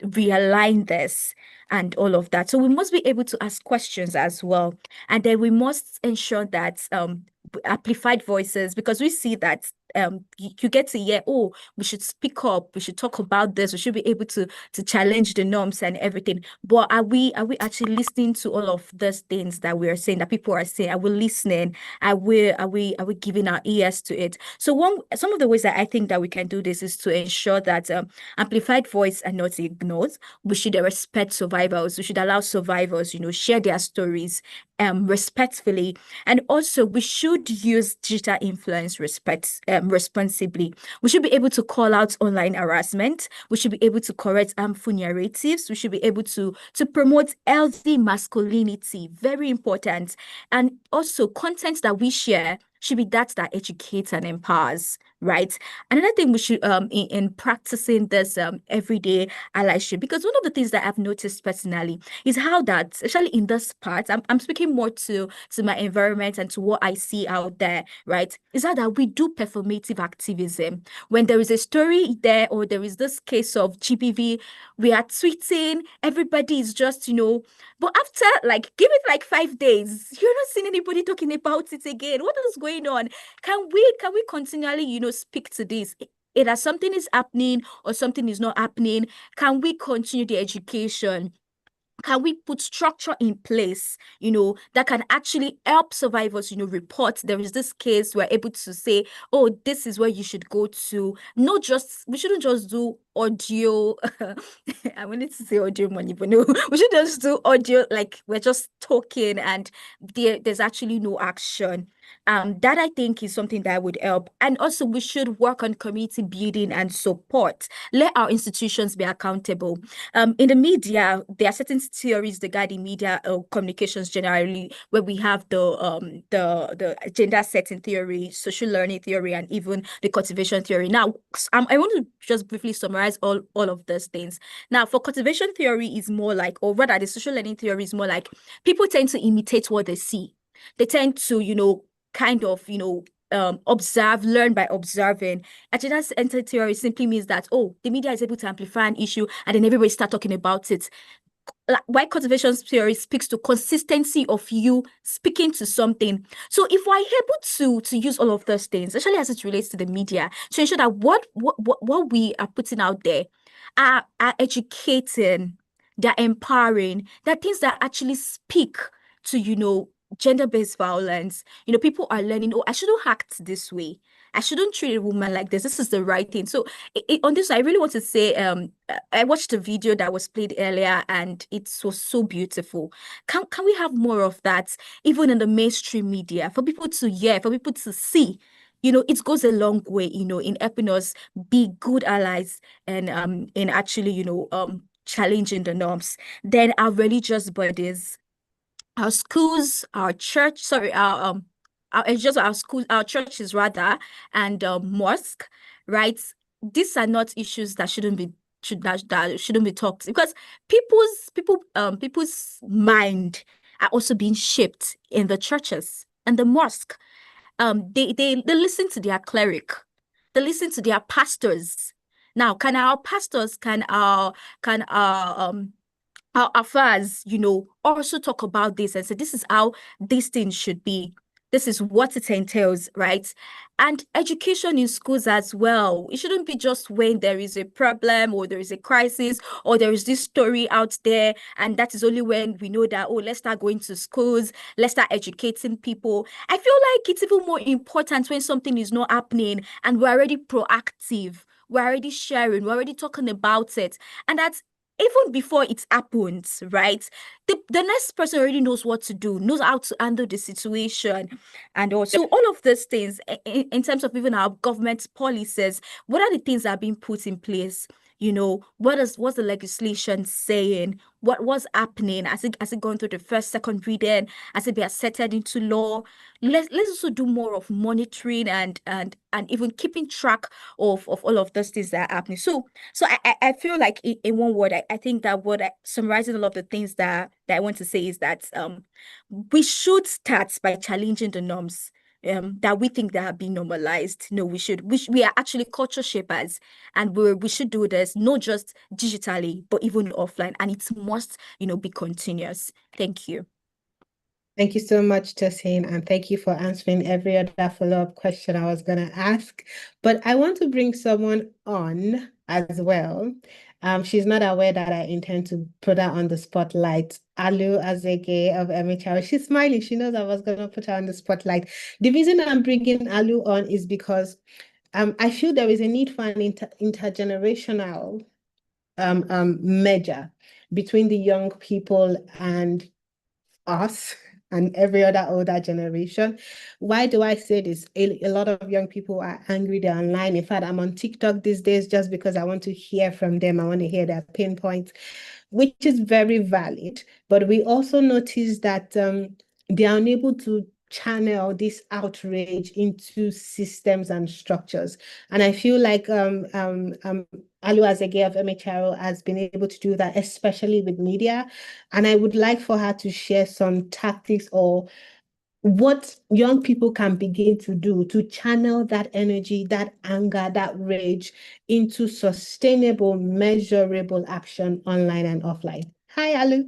realign this and all of that? So we must be able to ask questions as well, and then we must ensure that amplified voices, because we see that you get to hear, oh, we should speak up, we should talk about this, we should be able to challenge the norms and everything. But are we actually listening to all of these things that we are saying, that people are saying? Are we listening? Are we giving our ears to it? So some of the ways that I think that we can do this is to ensure that amplified voice are not ignored. We should respect survivors. We should allow survivors, share their stories respectfully. And also we should use digital influence responsibly. We should be able to call out online harassment. We should be able to correct harmful narratives. We should be able to promote healthy masculinity, very important. And also content that we share should be that educates and empowers, right? Another thing we should in practicing this everyday allyship, because one of the things that I've noticed personally is how that, especially in this part, I'm speaking more to my environment and to what I see out there, right? Is that we do performative activism. When there is a story there, or there is this case of GBV, we are tweeting, everybody is just, but after give it 5 days, you're not seeing anybody talking about it again. What is going on? Can we continually, speak to this? Either something is happening or something is not happening. Can we continue the education? Can we put structure in place, that can actually help survivors, report there is this case, we're able to say, oh, this is where you should go to. We shouldn't just do audio. I wanted to say audio money, but no, we shouldn't just do audio, like we're just talking and there's actually no action. That I think is something that would help. And also we should work on community building and support. Let our institutions be accountable. In the media, there are certain theories regarding media communications generally, where we have the gender setting theory, social learning theory, and even the cultivation theory. Now, I want to just briefly summarize all of those things. Now, for cultivation theory is more like, or rather the social learning theory is more like, people tend to imitate what they see. They tend to, kind of, observe, learn by observing. Agenda center theory simply means that, the media is able to amplify an issue and then everybody start talking about it. Why cultivation theory speaks to consistency of you speaking to something. So if we're able to use all of those things, especially as it relates to the media, to ensure that what we are putting out there are educating, they're empowering, they're things that actually speak to, gender-based violence. People are learning, I shouldn't act this way. I shouldn't treat a woman like this. This is the right thing. So on this, I really want to say, I watched a video that was played earlier and it was so beautiful. Can we have more of that, even in the mainstream media, for people to hear, for people to see? It goes a long way, in helping us be good allies and in actually, challenging the norms. Then our religious bodies, our schools, our church, our schools, our churches rather, and mosque, right? These are not issues that shouldn't be talked, because people's mind are also being shaped in the churches and the mosque. They listen to their cleric, they listen to their pastors. Now, can our pastors, our affairs, also talk about this and say, this is how these things should be. This is what it entails, right? And education in schools as well. It shouldn't be just when there is a problem or there is a crisis or there is this story out there, and that is only when we know that, let's start going to schools, let's start educating people. I feel like it's even more important when something is not happening and we're already proactive, we're already sharing, we're already talking about it. And that's even before it happens, right? The next person already knows what to do, knows how to handle the situation. And also all of these things in terms of even our government policies, what are the things that are being put in place? What's the legislation saying? What was happening as it gone through the first, second reading, as it be accepted into law? Let's also do more of monitoring and even keeping track of all of those things that are happening. So I feel like in one word, I think that summarizing all of the things that I want to say is that we should start by challenging the norms that we think that have been normalized. No, we are actually culture shapers, and we should do this not just digitally but even offline, and it must be continuous. Thank you. Thank you so much, Tosin, and thank you for answering every other follow-up question I was going to ask. But I want to bring someone on as well. She's not aware that I intend to put her on the spotlight. Alu Azege of MHR. She's smiling. She knows I was going to put her on the spotlight. The reason I'm bringing Alu on is because I feel there is a need for an intergenerational merger between the young people and us and every other older generation. Why do I say this? A lot of young people are angry, they're online. In fact, I'm on TikTok these days just because I want to hear from them. I want to hear their pain points, which is very valid. But we also notice that they are unable to channel this outrage into systems and structures. And I feel like Alu Azege of MHRO has been able to do that, especially with media. And I would like for her to share some tactics or what young people can begin to do to channel that energy, that anger, that rage into sustainable, measurable action online and offline. Hi, Alu.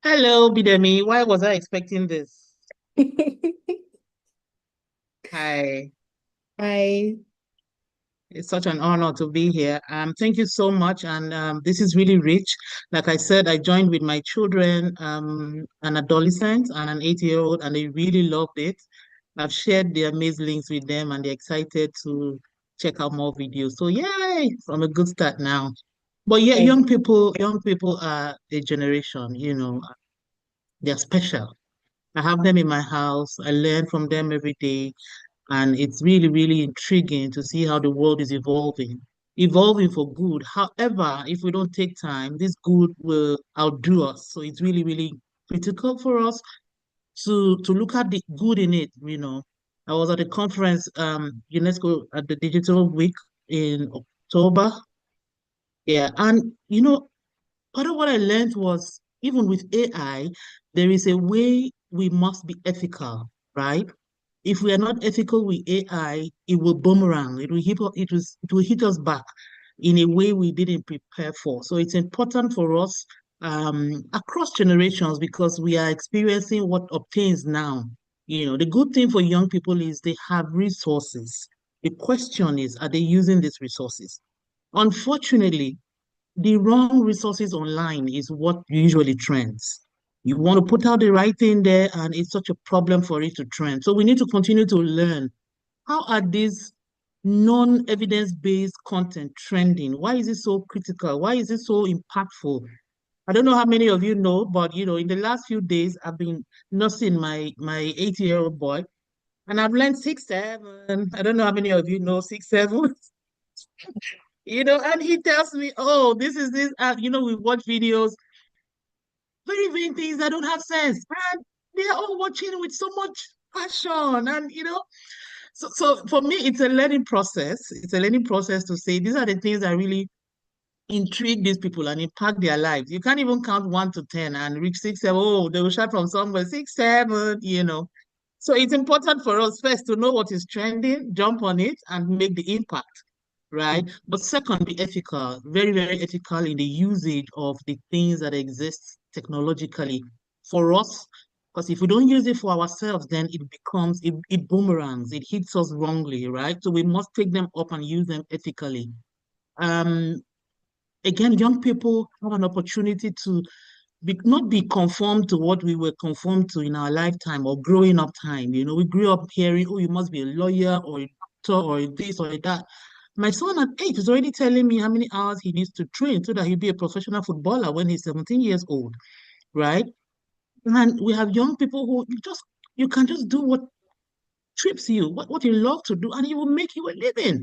Hello, Bidemi. Why was I expecting this? Hi. Hi. It's such an honor to be here. Thank you so much. And this is really rich. Like I said, I joined with my children, an adolescent and an 8-year-old, and they really loved it. I've shared the amazing links with them, and they're excited to check out more videos. So yay, from a good start now. But yeah, Thank young people are a generation, they're special. I have them in my house. I learn from them every day. And it's really, really intriguing to see how the world is evolving for good. However, if we don't take time, this good will outdo us. So it's really, really critical for us to look at the good in it. I was at a conference, UNESCO at the Digital Week in October. Yeah, and part of what I learned was even with AI, there is a way we must be ethical, right? If we are not ethical with AI, it will boomerang. It will hit us back in a way we didn't prepare for. So it's important for us across generations because we are experiencing what obtains now. The good thing for young people is they have resources. The question is, are they using these resources? Unfortunately, the wrong resources online is what usually trends. You want to put out the right thing there, and it's such a problem for it to trend. So we need to continue to learn, how are these non-evidence-based content trending? Why is it so critical? Why is it so impactful? I don't know how many of you know, but in the last few days, I've been nursing my 8-year-old boy, and I've learned 6-7. I don't know how many of you know 6-7. And he tells me, oh, this is this. We watch videos, very vain things that don't have sense. And they're all watching with so much passion. And, so for me, it's a learning process. It's a learning process to say, these are the things that really intrigue these people and impact their lives. You can't even count 1 to 10 and reach 6-7. Oh, they will shout from somewhere, 6-7. So it's important for us first to know what is trending, jump on it, and make the impact. Right? But second, be ethical, very, very ethical in the usage of the things that exist technologically for us. Because if we don't use it for ourselves, then it boomerangs, it hits us wrongly, right? So we must take them up and use them ethically. Again, young people have an opportunity to not be conformed to what we were conformed to in our lifetime or growing up time. We grew up hearing, oh, you must be a lawyer or a doctor or this or that. My son at 8 is already telling me how many hours he needs to train so that he'll be a professional footballer when he's 17 years old, right? And we have young people who you can just do what trips you, what you love to do, and it will make you a living.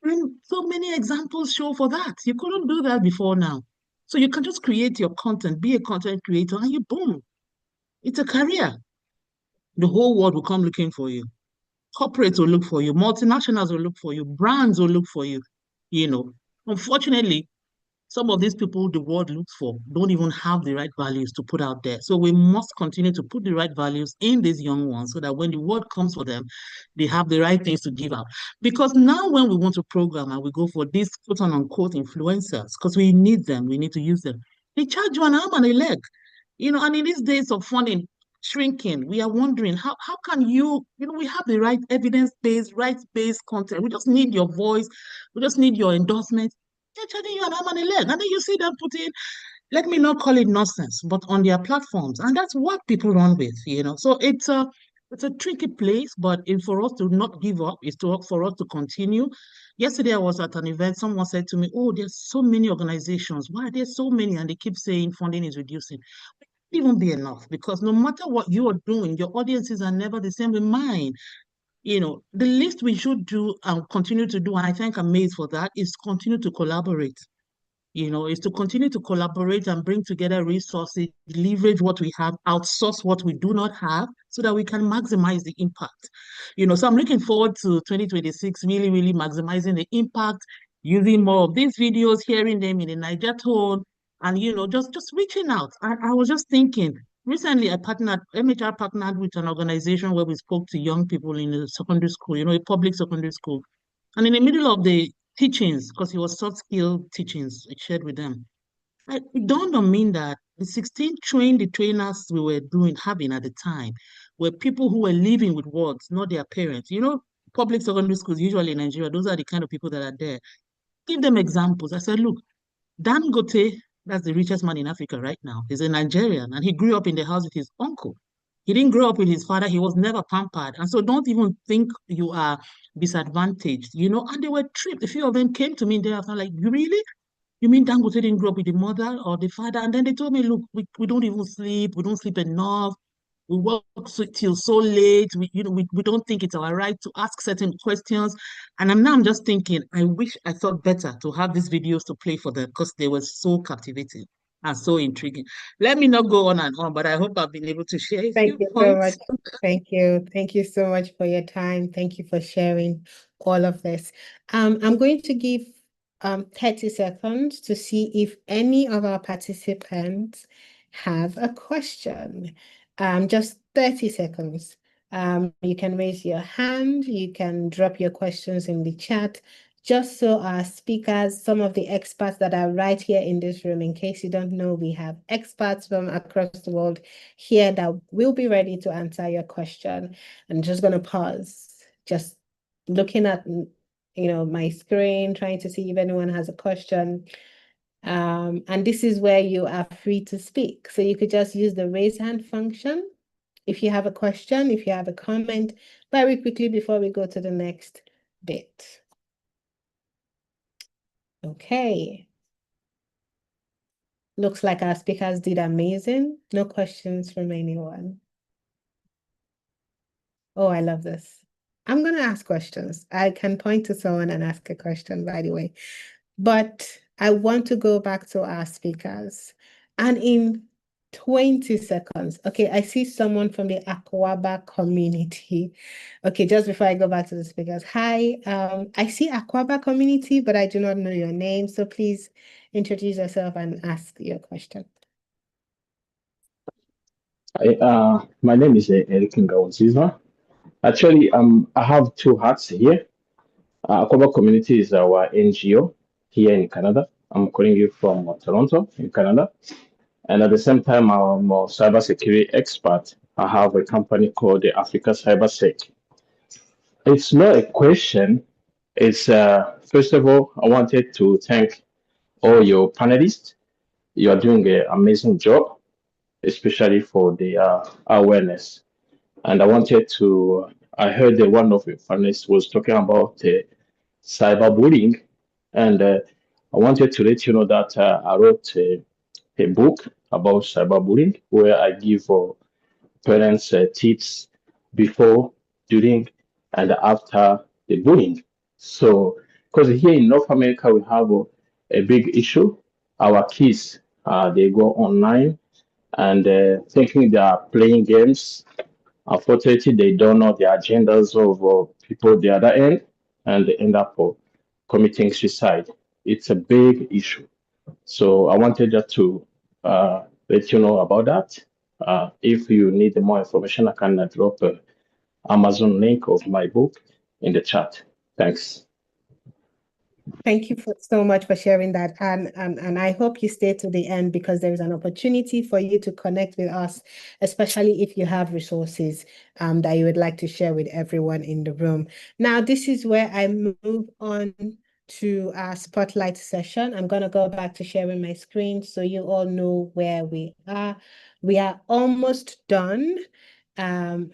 And so many examples show for that. You couldn't do that before now. So you can just create your content, be a content creator, and you boom. It's a career. The whole world will come looking for you. Corporates will look for you, multinationals will look for you, brands will look for you. Unfortunately, some of these people the world looks for don't even have the right values to put out there. So we must continue to put the right values in these young ones so that when the word comes for them, they have the right things to give out. Because now when we want to program and we go for these quote unquote influencers, because we need them, we need to use them, they charge you an arm and a leg. And in these days of funding shrinking, we are wondering how can we have the right evidence-based, rights-based content. We just need your voice, we just need your endorsement. They're charging you an arm and a leg. And then you see them put in, let me not call it nonsense, but on their platforms. And that's what people run with, So it's a tricky place, but for us to not give up is for us to continue. Yesterday I was at an event, someone said to me, oh, there's so many organizations. Why are there so many? And they keep saying funding is reducing. Even be enough, because no matter what you are doing, your audiences are never the same with mine. The least we should do and continue to do, and I thank Amaze for that, is continue to collaborate. Is to continue to collaborate and bring together resources, leverage what we have, outsource what we do not have, so that we can maximize the impact. So I'm looking forward to 2026, really, really maximizing the impact, using more of these videos, hearing them in a Niger tone, and just reaching out. I was just thinking, recently MHR partnered with an organization where we spoke to young people in a secondary school, a public secondary school. And in the middle of the teachings, because it was soft skill teachings I shared with them, it dawned on me that the 16 trainers we were having at the time were people who were living with words, not their parents. Public secondary schools, usually in Nigeria, those are the kind of people that are there. Give them examples. I said, look, Dangote, that's the richest man in Africa right now. He's a Nigerian, and he grew up in the house with his uncle. He didn't grow up with his father. He was never pampered. And so don't even think you are disadvantaged, And they were tripped. A few of them came to me thereafter, like, really? you mean Dangote didn't grow up with the mother or the father? And then they told me, look, we don't even sleep. We don't sleep enough. We work till so late. We don't think it's our right to ask certain questions. And I'm just thinking, I wish I thought better to have these videos to play for them because they were so captivating and so intriguing. Let me not go on and on, but I hope I've been able to share a Thank few you so points. much. Thank you. Thank you so much for your time. Thank you for sharing all of this. I'm going to give 30 seconds to see if any of our participants have a question. Just 30 seconds. You can raise your hand, you can drop your questions in the chat, just so our speakers, some of the experts that are right here in this room, in case you don't know, we have experts from across the world here that will be ready to answer your question. I'm just going to pause, just looking at my screen, trying to see if anyone has a question. And this is where you are free to speak. So you could just use the raise hand function if you have a question, if you have a comment, very quickly before we go to the next bit. Okay. Looks like our speakers did amazing. No questions from anyone. Oh, I love this. I'm going to ask questions. I can point to someone and ask a question, by the way. But I want to go back to our speakers. And in 20 seconds, okay, I see someone from the Akwaaba community. Okay, just before I go back to the speakers. Hi, I see Akwaaba community, but I do not know your name. So please introduce yourself and ask your question. My name is Eric Ngaonziza. Actually, I have two hats here. Akwaaba Community is our NGO here in Canada. I'm calling you from Toronto, in Canada. And at the same time, I'm a cybersecurity expert. I have a company called the Africa CyberSec. It's not a question. It's first of all, I wanted to thank all your panelists. You are doing an amazing job, especially for the awareness. And I heard that one of your panelists was talking about cyberbullying. And I wanted to let you know that I wrote a book about cyberbullying where I give parents tips before, during, and after the bullying. So, because here in North America, we have a big issue. Our kids, they go online and thinking they are playing games. Unfortunately, they don't know the agendas of people at the other end, and they end up committing suicide. It's a big issue. So I wanted just to let you know about that. If you need more information, I can drop an Amazon link of my book in the chat. Thanks. Thank you so much for sharing that. And I hope you stay to the end because there is an opportunity for you to connect with us, especially if you have resources that you would like to share with everyone in the room. Now, this is where I move on to our spotlight session. I'm going to go back to sharing my screen so you all know where we are. We are almost done. And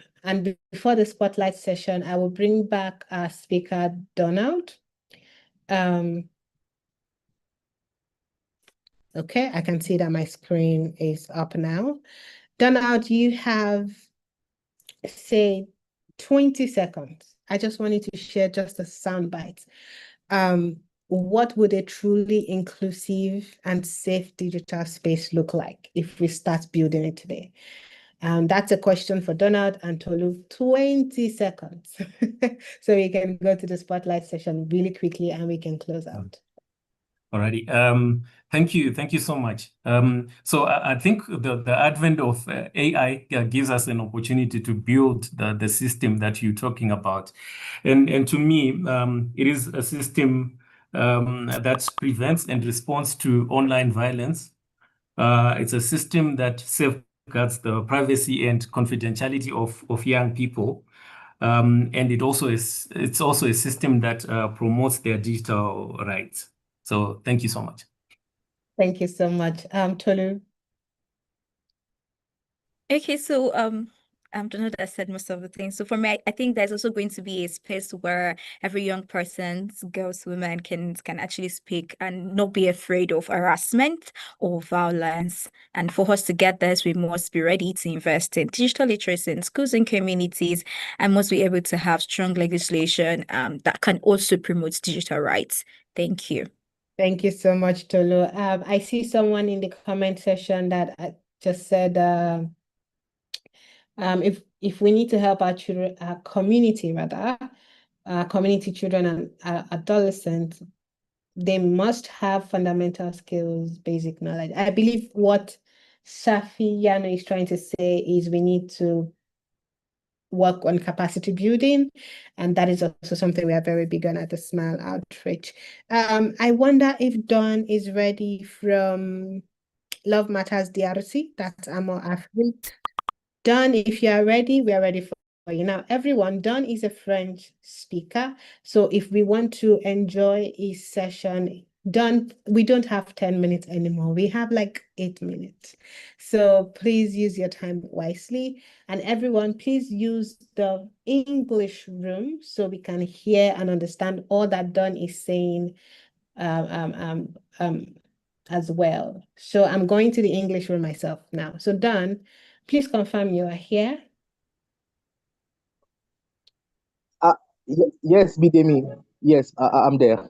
before the spotlight session, I will bring back our speaker, Donald. Okay, I can see that my screen is up now. Donald, you have, say, 20 seconds. I just wanted to share just a soundbite. What would a truly inclusive and safe digital space look like if we start building it today? That's a question for Donald and Tolu. 20 seconds. So we can go to the spotlight session really quickly and we can close out. Alrighty. Thank you so much. So I think the advent of AI gives us an opportunity to build the system that you're talking about, and to me, it is a system that prevents and responds to online violence. It's a system that safeguards the privacy and confidentiality of young people, and it's also a system that promotes their digital rights. So thank you so much. Thank you so much. Tolu. Okay, so Donald has said most of the things. So for me, I think there's also going to be a space where every young person, girls, women can actually speak and not be afraid of harassment or violence. And for us to get this, we must be ready to invest in digital literacy in schools and communities, and must be able to have strong legislation that can also promote digital rights. Thank you. Thank you so much, Tolu. I see someone in the comment section that just said if we need to help our children, our community rather, community children and adolescents, they must have fundamental skills, basic knowledge. I believe what Safi Yano is trying to say is we need to work on capacity building, and that is also something we are very big on at the Smile Outreach. I wonder if Dawn is ready from Love Matters DRC. That's Amo African. Dawn, if you are ready, we are ready for you. Now, everyone, Dawn is a French speaker. So if we want to enjoy his session, Dawn, we don't have 10 minutes anymore. We have like 8 minutes. So please use your time wisely. And everyone, please use the English room so we can hear and understand all that Dawn is saying as well. So I'm going to the English room myself now. So Dawn, please confirm you are here. Yes, Bidemi. Yes, I'm there.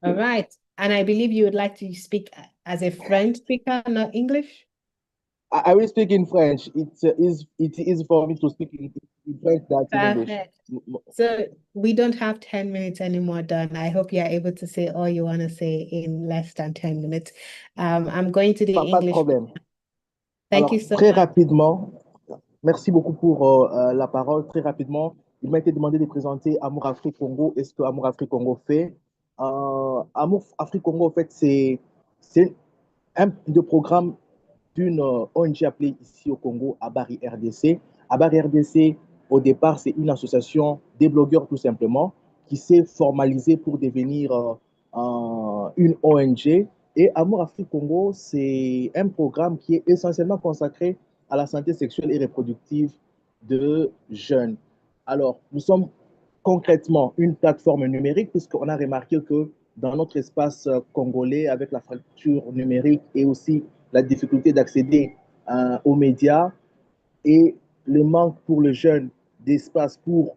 All right. And I believe you would like to speak as a French speaker, not English? I will speak in French. It is for me to speak in French than in English. Perfect. So we don't have 10 minutes anymore, Dawn. I hope you are able to say all you want to say in less than 10 minutes. I'm going to the Pas de English. problème. Thank Alors, you so très much. rapidement, merci beaucoup pour la parole. Très rapidement, il m'a été demandé de présenter Amour Afrique Congo et ce que Amour Afrique Congo fait. Amour Afrique Congo, en fait, c'est un de programmes d'une ONG appelée ici au Congo, Abari RDC. Abari RDC, au départ, c'est une association des blogueurs tout simplement qui s'est formalisée pour devenir une ONG. Et Amour Afrique Congo, c'est un programme qui est essentiellement consacré à la santé sexuelle et reproductive de jeunes. Alors, nous sommes concrètement une plateforme numérique puisqu'on a remarqué que dans notre espace congolais, avec la fracture numérique et aussi la difficulté d'accéder aux médias et le manque pour les jeunes d'espace pour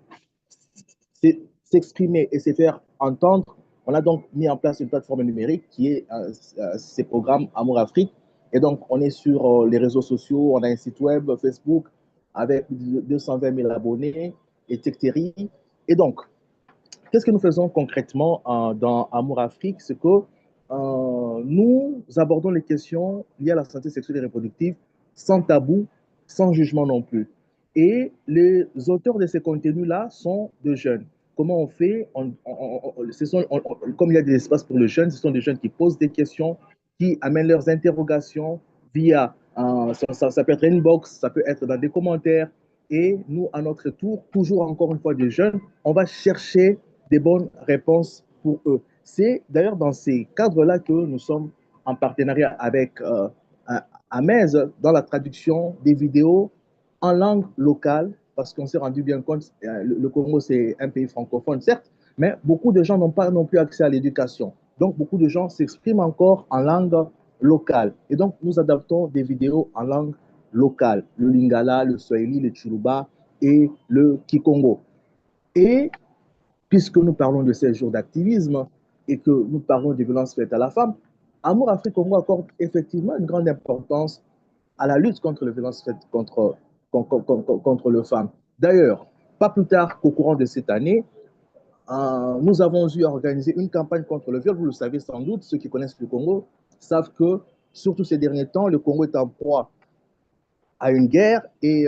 s'exprimer et se faire entendre, on a donc mis en place une plateforme numérique qui est ces programmes Amour Afrique. Et donc, on est sur les réseaux sociaux, on a un site web, Facebook, avec 220 000 abonnés, etc. Et donc, qu'est-ce que nous faisons concrètement dans Amour Afrique? C'est que nous abordons les questions liées à la santé sexuelle et reproductive sans tabou, sans jugement non plus. Et les auteurs de ces contenus-là sont de jeunes. Comment on fait? Comme il y a des espaces pour les jeunes, ce sont des jeunes qui posent des questions, qui amènent leurs interrogations via, ça peut être inbox, ça peut être dans des commentaires. Et nous, à notre tour, toujours encore une fois des jeunes, on va chercher des bonnes réponses pour eux. C'est d'ailleurs dans ces cadres-là que nous sommes en partenariat avec Amez dans la traduction des vidéos en langue locale, parce qu'on s'est rendu bien compte, le Congo, c'est un pays francophone, certes, mais beaucoup de gens n'ont pas non plus accès à l'éducation. Donc, beaucoup de gens s'expriment encore en langue locale. Et donc, nous adaptons des vidéos en langue locale, le Lingala, le Swahili, le Chiluba et le Kikongo. Et puisque nous parlons de ces jours d'activisme et que nous parlons des violences faites à la femme, Amour Afrique Congo accorde effectivement une grande importance à la lutte contre les violences faites contre les femmes. D'ailleurs, pas plus tard qu'au courant de cette année, nous avons eu à organiser une campagne contre le viol. Vous le savez sans doute, ceux qui connaissent le Congo savent que, surtout ces derniers temps, le Congo est en proie à une guerre et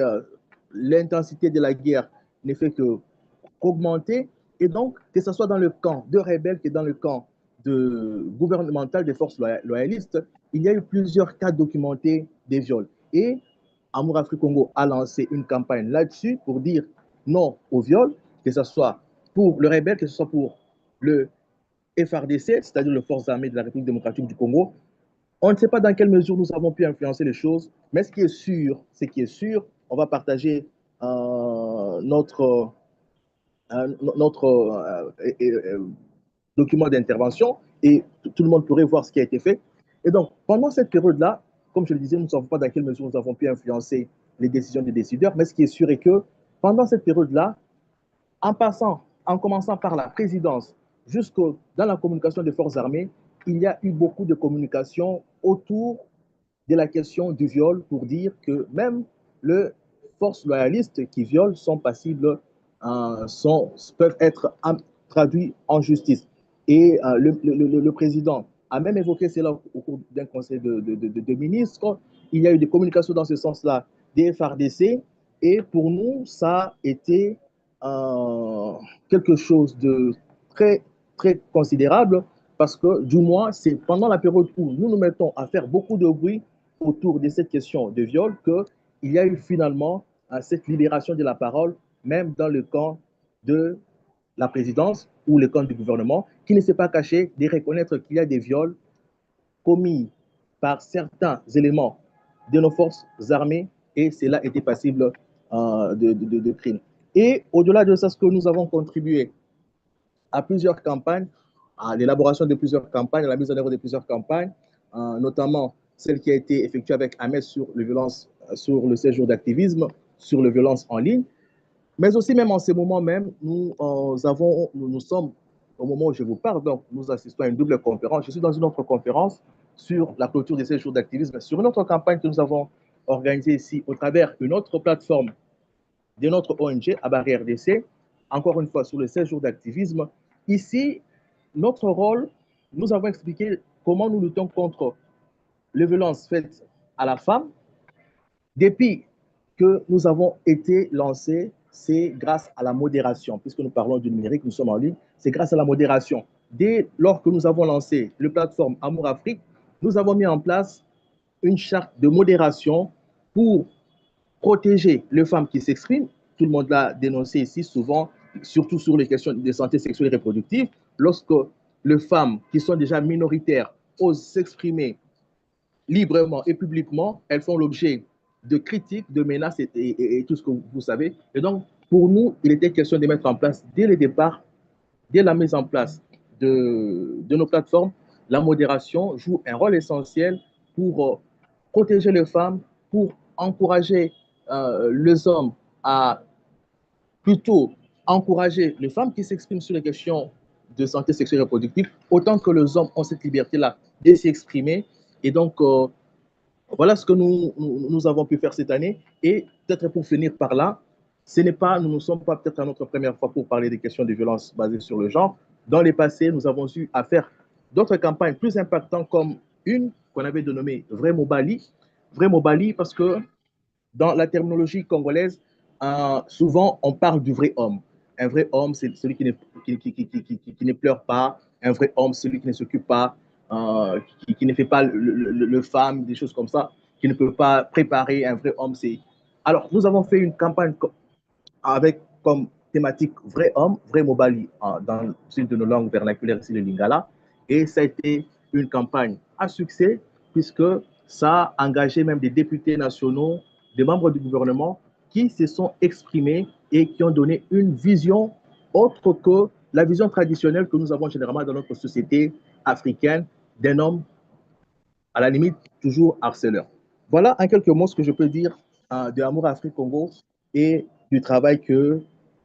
l'intensité de la guerre ne fait qu'augmenter. Et donc, que ce soit dans le camp de rebelles que dans le camp gouvernemental des forces loyalistes, il y a eu plusieurs cas documentés des viols. Et Amour Afrique Congo a lancé une campagne là-dessus pour dire non au viol, que ce soit pour le rebelle, que ce soit pour le FRDC, c'est-à-dire les forces armées de la République démocratique du Congo. On ne sait pas dans quelle mesure nous avons pu influencer les choses, mais ce qui est sûr, on va partager notre document d'intervention et tout le monde pourrait voir ce qui a été fait. Et donc, pendant cette période-là, comme je le disais, nous ne savons pas dans quelle mesure nous avons pu influencer les décisions des décideurs, mais ce qui est sûr est que pendant cette période-là, en commençant par la présidence jusque dans la communication des forces armées, il y a eu beaucoup de communication autour de la question du viol pour dire que même les forces loyalistes qui violent sont passibles, peuvent être traduits en justice. Et le président a même évoqué cela au cours d'un conseil de ministres. Il y a eu des communications dans ce sens-là des FARDC. Et pour nous, ça a été quelque chose de très, très considérable parce que, du moins, c'est pendant la période où nous nous mettons à faire beaucoup de bruit autour de cette question de viol qu'il y a eu finalement cette libération de la parole, même dans le camp de la présidence ou le camp du gouvernement, qui ne s'est pas caché de reconnaître qu'il y a des viols commis par certains éléments de nos forces armées et cela était passible de crimes. Et au-delà de ça, ce que nous avons contribué à plusieurs campagnes, à l'élaboration de plusieurs campagnes, à la mise en œuvre de plusieurs campagnes, notamment celle qui a été effectuée avec Ahmed sur les violences, sur le séjour d'activisme, sur les violences en ligne. Mais aussi, même en ce moment même, nous sommes, au moment où je vous parle, donc nous assistons à une double conférence. Je suis dans une autre conférence sur la clôture des séjours d'activisme, sur une autre campagne que nous avons organisée ici au travers d'une autre plateforme de notre ONG, Abari RDC, encore une fois sur le 16 jours d'activisme. Ici, notre rôle, nous avons expliqué comment nous luttons contre les violences faites à la femme. Depuis que nous avons été lancés, c'est grâce à la modération, puisque nous parlons du numérique, nous sommes en ligne, c'est grâce à la modération. Dès lors que nous avons lancé la plateforme Amour Afrique, nous avons mis en place une charte de modération pour protéger les femmes qui s'expriment. Tout le monde l'a dénoncé ici, souvent, surtout sur les questions de santé sexuelle et reproductive. Lorsque les femmes qui sont déjà minoritaires osent s'exprimer librement et publiquement, elles font l'objet de critiques, de menaces et tout ce que vous savez. Et donc, pour nous, il était question de mettre en place, dès le départ, dès la mise en place de nos plateformes, la modération joue un rôle essentiel pour protéger les femmes, pour encourager les hommes à plutôt encourager les femmes qui s'expriment sur les questions de santé sexuelle et reproductive, autant que les hommes ont cette liberté-là de s'exprimer. Et donc, voilà ce que nous avons pu faire cette année. Et peut-être pour finir par là, nous ne sommes pas peut-être à notre première fois pour parler des questions de violences basées sur le genre. Dans les passés, nous avons eu à faire d'autres campagnes plus impactantes comme une qu'on avait dénommée Vrai Mobali. Vrai Mobali parce que dans la terminologie congolaise, souvent on parle du vrai homme. Un vrai homme, c'est celui qui ne pleure pas. Un vrai homme, c'est celui qui ne s'occupe pas, qui ne fait pas le femme, des choses comme ça, qui ne peut pas préparer. Un vrai homme, c'est... Alors, nous avons fait une campagne avec comme thématique vrai homme, vrai mobali, dans une de nos langues vernaculaires ici, le lingala. Et ça a été une campagne à succès, puisque ça a engagé même des députés nationaux, des membres du gouvernement qui se sont exprimés et qui ont donné une vision autre que la vision traditionnelle que nous avons généralement dans notre société africaine d'un homme, à la limite, toujours harceleur. Voilà en quelques mots ce que je peux dire de Amour Afrique Congo et du travail que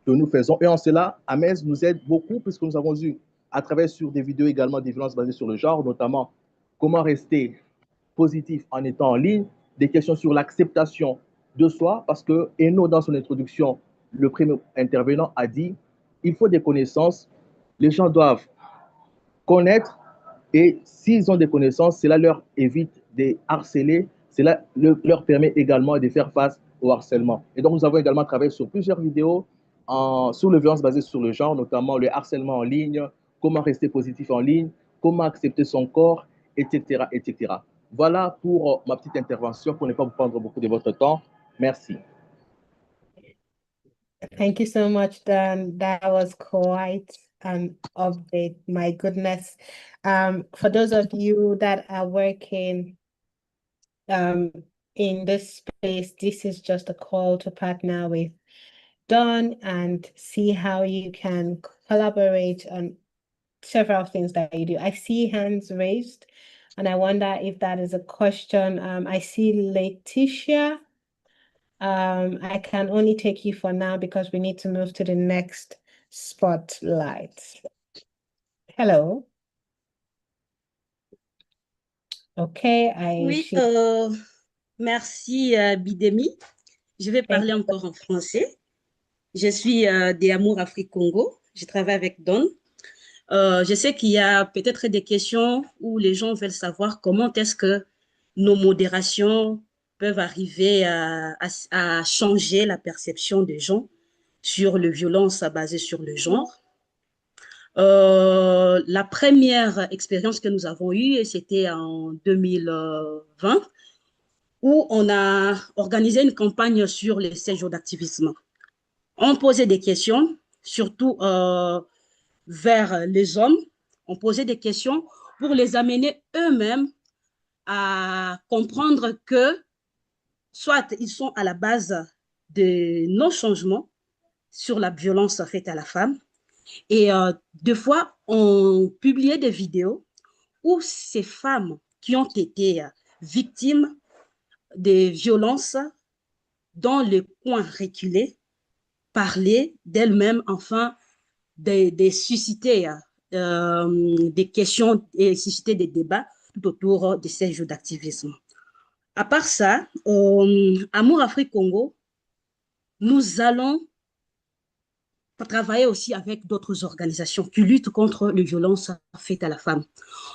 nous faisons. Et en cela, Amez nous aide beaucoup puisque nous avons eu, à travers sur des vidéos également, des violences basées sur le genre, notamment comment rester positif en étant en ligne, des questions sur l'acceptation de soi, parce que Eno, dans son introduction, le premier intervenant a dit, il faut des connaissances, les gens doivent connaître, et s'ils ont des connaissances, cela leur évite de harceler, cela leur permet également de faire face au harcèlement. Et donc, nous avons également travaillé sur plusieurs vidéos sur les violences basées sur le genre, notamment le harcèlement en ligne, comment rester positif en ligne, comment accepter son corps, etc., etc. Voilà pour ma petite intervention, pour ne pas vous prendre beaucoup de votre temps. Merci. Thank you so much, Dan. That was quite an update. My goodness. For those of you that are working in this space, this is just a call to partner with done and see how you can collaborate on several things that you do. I see hands raised, and I wonder if that is a question. I see Letitia. I can only take you for now because we need to move to the next spotlight. Hello. Okay, Oui, merci Bidemi. Je vais parler encore en français. Je suis des Amour Afrique Congo. Je travaille avec Don. Je sais qu'il y a peut-être des questions où les gens veulent savoir comment est-ce que nos modérations peuvent arriver à changer la perception des gens sur les violences basées sur le genre. La première expérience que nous avons eue, c'était en 2020, où on a organisé une campagne sur les 16 jours d'activisme. On posait des questions, surtout vers les hommes. On posait des questions pour les amener eux-mêmes à comprendre que soit ils sont à la base de nos changements sur la violence faite à la femme. Et deux fois, on publiait des vidéos où ces femmes qui ont été victimes des violences dans les coins reculés parlaient d'elles-mêmes, enfin, de susciter des questions et susciter des débats tout autour de ces jours d'activisme. À part ça, Amour Afrique Congo, nous allons travailler aussi avec d'autres organisations qui luttent contre les violences faites à la femme.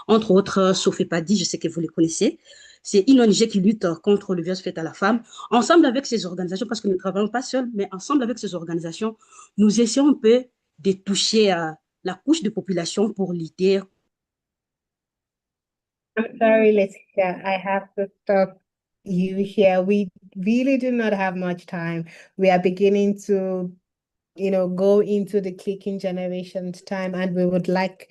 Entre autres, Sofepadi, je sais que vous les connaissez. C'est une ONG qui lutte contre les violences faites à la femme. Ensemble avec ces organisations, parce que nous ne travaillons pas seuls, mais ensemble avec ces organisations, nous essayons un peu de toucher la couche de population pour lutter. I'm sorry, Leticia, I have to stop you here. We really do not have much time. We are beginning to, go into the clicking generations time, and we would like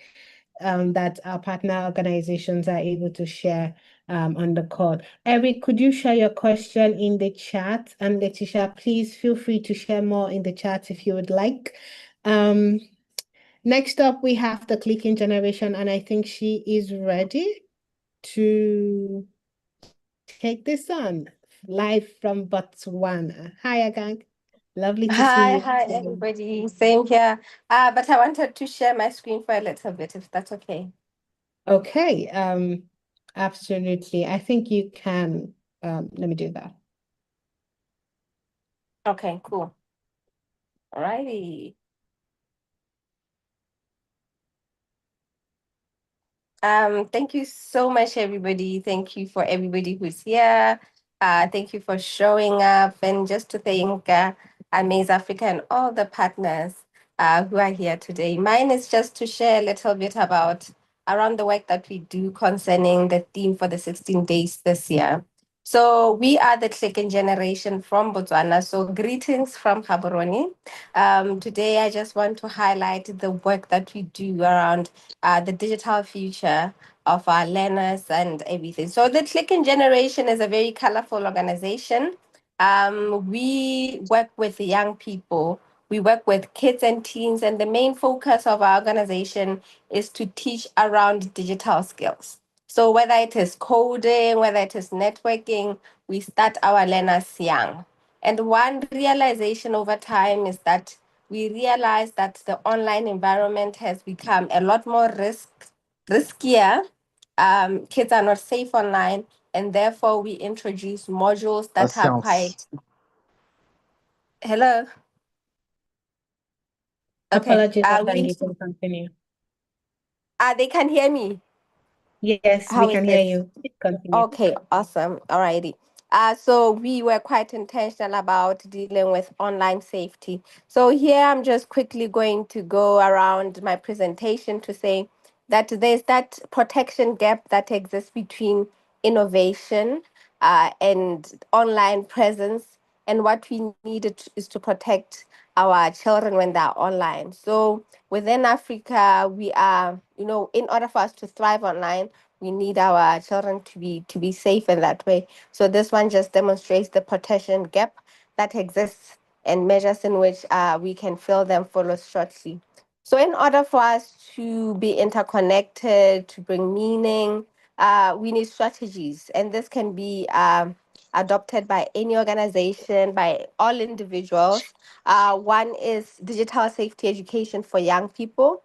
that our partner organizations are able to share on the call. Eric, could you share your question in the chat? And Leticia, please feel free to share more in the chat if you would like. Next up, we have the clicking generation, and I think she is ready to take this on live from Botswana. Hi, Agang. Lovely to see you. Hi, everybody. Same here. But I wanted to share my screen for a little bit, if that's okay. Okay. Absolutely. I think you can. Let me do that. Okay, cool. All righty. Thank you so much, everybody. Thank you for everybody who's here. Thank you for showing up, and just to thank Amaze Africa and all the partners who are here today. Mine is just to share a little bit about around the work that we do concerning the theme for the 16 days this year. So we are the Clicking Generation from Botswana. So greetings from Gaborone. Today, I just want to highlight the work that we do around the digital future of our learners and everything. So the Clicking Generation is a very colorful organization. We work with young people. We work with kids and teens, and the main focus of our organization is to teach around digital skills. So whether it is coding, whether it is networking, we start our learners young. And one realization over time is that we realize that the online environment has become a lot more riskier. Kids are not safe online, and therefore we introduce modules that are quite... Hello? Okay. Apologies, you can continue. They can hear me? Yes, we can hear you. Continue. Okay, awesome. Alrighty. So we were quite intentional about dealing with online safety. So here I'm just quickly going to go around my presentation to say that there's that protection gap that exists between innovation and online presence, and what we need is to protect our children when they're online. So within Africa, we are, in order for us to thrive online, we need our children to be safe in that way. So this one just demonstrates the protection gap that exists and measures in which we can fill them follow shortly. So in order for us to be interconnected, to bring meaning, we need strategies. And this can be adopted by any organization, by all individuals. One is digital safety education for young people,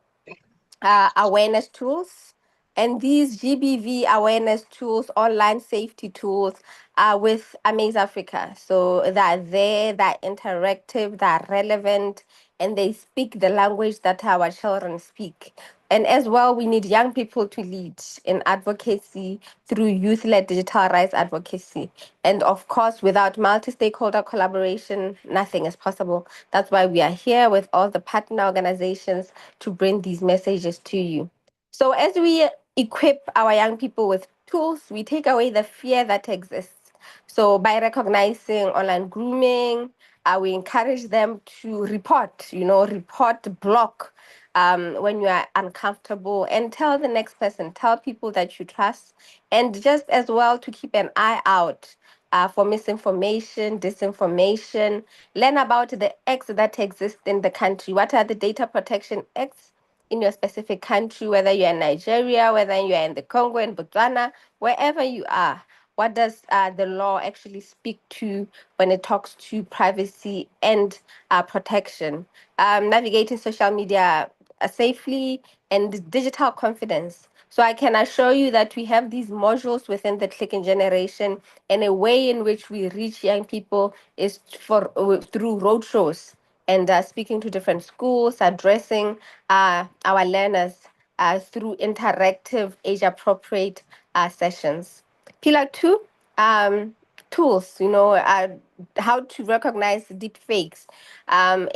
awareness tools. And these GBV awareness tools, online safety tools, are with Amaze Africa. So they're there, they're interactive, they're relevant, and they speak the language that our children speak. And as well, we need young people to lead in advocacy through youth-led digital rights advocacy. And of course, without multi-stakeholder collaboration, nothing is possible. That's why we are here with all the partner organizations to bring these messages to you. So as we equip our young people with tools, we take away the fear that exists. So by recognizing online grooming, we encourage them to report, block when you are uncomfortable, and tell the next person, tell people that you trust, and just as well to keep an eye out for misinformation, disinformation, learn about the acts that exist in the country. What are the data protection acts in your specific country, whether you're in Nigeria, whether you're in the Congo, in Botswana, wherever you are? What does the law actually speak to when it talks to privacy and protection? Navigating social media safely and digital confidence. So I can assure you that we have these modules within the Clicking Generation, and a way in which we reach young people is through roadshows and speaking to different schools, addressing our learners through interactive, age-appropriate sessions. Pillar 2, tools, how to recognize deep fakes, and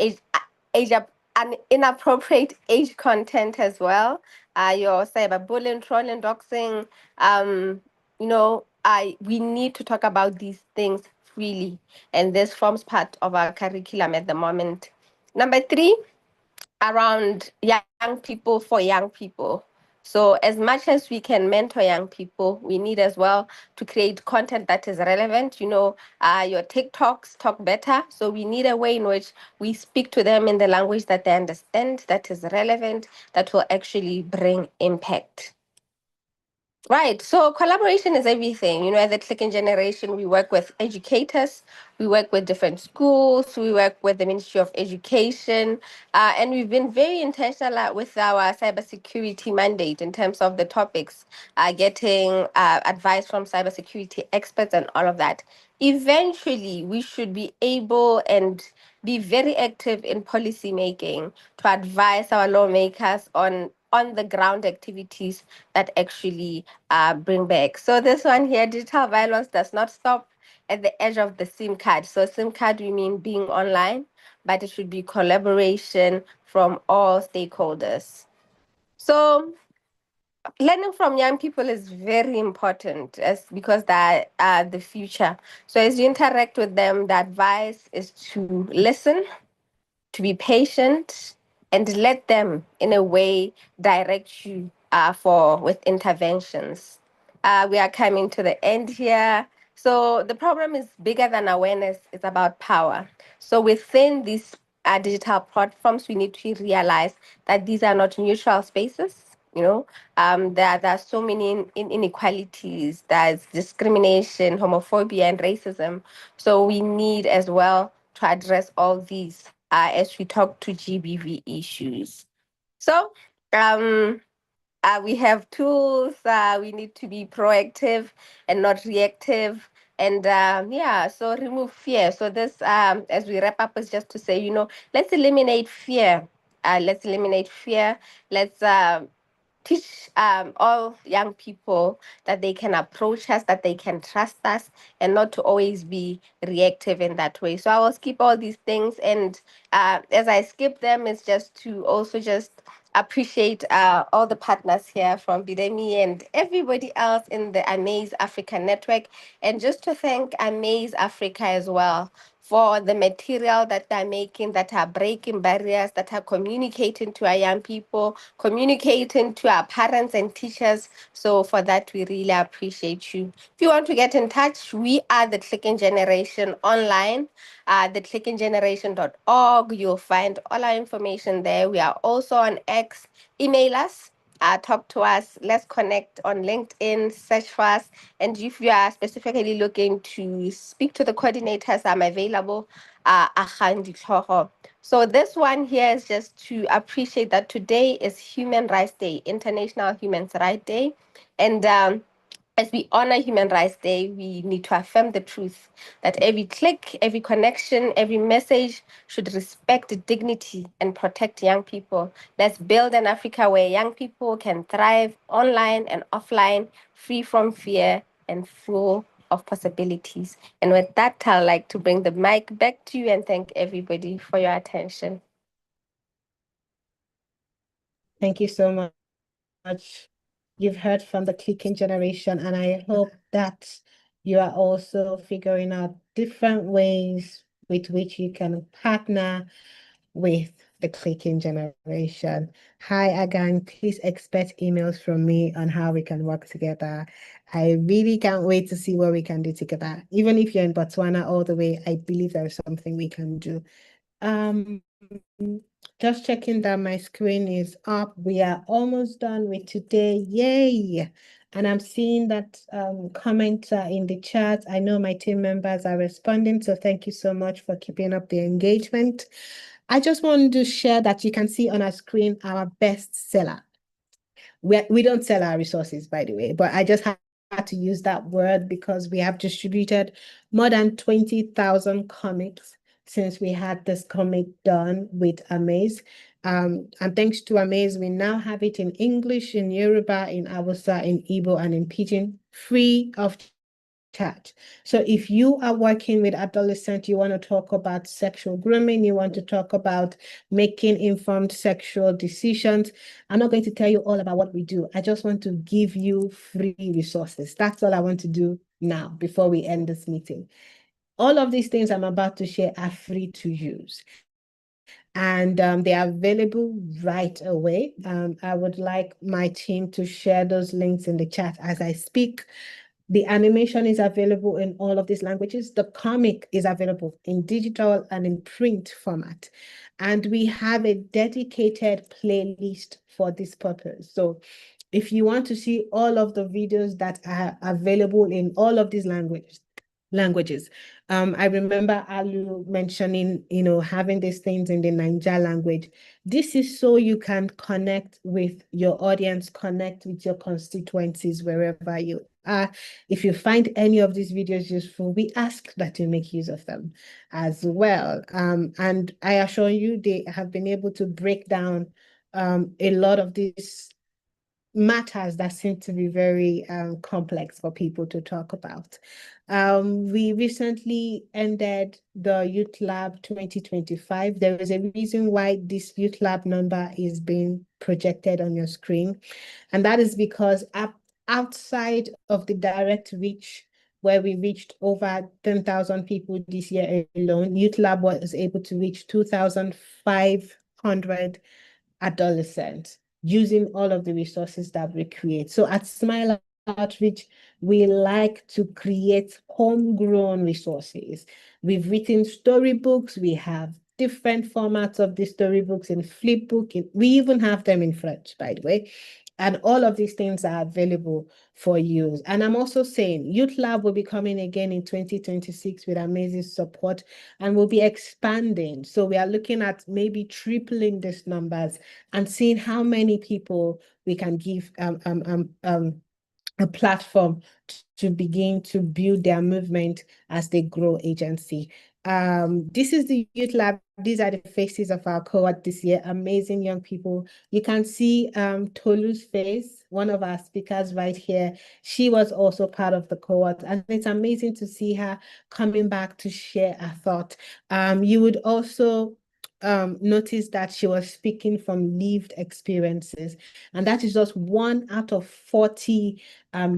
inappropriate age content as well. Your cyberbullying, trolling, doxing, we need to talk about these things freely, and this forms part of our curriculum at the moment. Number 3, around young people for young people. So as much as we can mentor young people, we need as well to create content that is relevant. Your TikToks talk better. So we need a way in which we speak to them in the language that they understand, that is relevant, that will actually bring impact. Right. So collaboration is everything. At the Clicking Generation, we work with educators, we work with different schools, we work with the Ministry of Education, and we've been very intentional with our cybersecurity mandate in terms of the topics, getting advice from cybersecurity experts and all of that. Eventually, we should be able and be very active in policy making to advise our lawmakers on the ground activities that actually bring back. So this one here, digital violence does not stop at the edge of the SIM card. So SIM card, we mean being online, but it should be collaboration from all stakeholders. So learning from young people is very important because they are the future. So as you interact with them, the advice is to listen, to be patient, and let them, in a way, direct you with interventions. We are coming to the end here. So the problem is bigger than awareness. It's about power. So within these digital platforms, we need to realize that these are not neutral spaces. There are so many inequalities. There's discrimination, homophobia, and racism. So we need as well to address all these as we talk to GBV issues. So we have tools. We need to be proactive and not reactive. And so remove fear. So this, as we wrap up, is just to say, let's eliminate fear. Let's eliminate fear. Let's teach all young people that they can approach us, that they can trust us, and not to always be reactive in that way. So I will skip all these things, and as I skip them, it's just to also just appreciate all the partners here from Bidemi and everybody else in the Amaze Africa network, and just to thank Amaze Africa as well for the material that they're making, that are breaking barriers, that are communicating to our young people, communicating to our parents and teachers. So for that, we really appreciate you. If you want to get in touch, we are the Clicking Generation online, theclickinggeneration.org. You'll find all our information there. We are also on X. Email us. Talk to us. Let's connect on LinkedIn, search for us. And if you are specifically looking to speak to the coordinators, I'm available. So this one here is just to appreciate that today is Human Rights Day, International Human Rights Day. And as we honor Human Rights Day, we need to affirm the truth that every click, every connection, every message should respect dignity and protect young people. Let's build an Africa where young people can thrive online and offline, free from fear and full of possibilities. And with that, I'd like to bring the mic back to you and thank everybody for your attention. Thank you so much. You've heard from the Clicking Generation, and I hope that you are also figuring out different ways with which you can partner with the Clicking Generation. Hi again, please expect emails from me on how we can work together. I really can't wait to see what we can do together. Even if you're in Botswana all the way, I believe there is something we can do. Just checking that my screen is up. We are almost done with today. Yay! And I'm seeing that comments are in the chat. I know my team members are responding, so thank you so much for keeping up the engagement. I just wanted to share that you can see on our screen our best seller. We don't sell our resources, by the way, but I just had to use that word because we have distributed more than 20,000 comics since we had this comic done with Amaze. And thanks to Amaze, we now have it in English, in Yoruba, in Hausa, in Igbo, and in Pidgin, free of charge. So if you are working with adolescents, you want to talk about sexual grooming, you want to talk about making informed sexual decisions, I'm not going to tell you all about what we do. I just want to give you free resources. That's all I want to do now before we end this meeting. All of these things I'm about to share are free to use. And they are available right away. I would like my team to share those links in the chat as I speak. The animation is available in all of these languages. The comic is available in digital and in print format. And we have a dedicated playlist for this purpose. So if you want to see all of the videos that are available in all of these languages, I remember Alu mentioning, having these things in the Niger language. This is so you can connect with your audience, connect with your constituencies wherever you are. If you find any of these videos useful, we ask that you make use of them as well. And I assure you, they have been able to break down a lot of these matters that seem to be very complex for people to talk about. We recently ended the Youth Lab 2025. There is a reason why this Youth Lab number is being projected on your screen. And that is because outside of the direct reach, where we reached over 10,000 people this year alone, Youth Lab was able to reach 2,500 adolescents using all of the resources that we create. So at Smile Outreach, we like to create homegrown resources. We've written storybooks. We have different formats of the storybooks in Flipbook. We even have them in French, by the way. And all of these things are available for use. And I'm also saying Youth Lab will be coming again in 2026 with amazing support, and we'll be expanding. So we are looking at maybe tripling these numbers and seeing how many people we can give a platform to begin to build their movement as they grow agency. This is the Youth Lab. These are the faces of our cohort this year. Amazing young people. You can see Tolu's face, one of our speakers right here. She was also part of the cohort, and it's amazing to see her coming back to share a thought. You would also noticed that she was speaking from lived experiences, and that is just 1 out of 40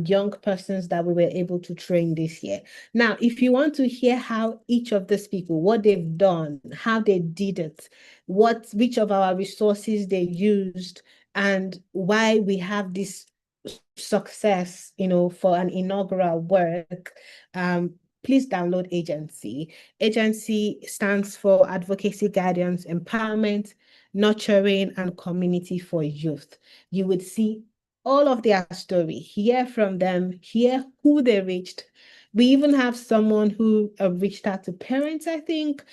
young persons that we were able to train this year. Now, if you want to hear how each of these people, what they've done, how they did it, which of our resources they used, and why we have this success, for an inaugural work, please download Agency. Agency stands for Advocacy, Guidance, Empowerment, Nurturing, and Community for Youth. You would see all of their story, hear from them, hear who they reached. We even have someone who reached out to parents, I think.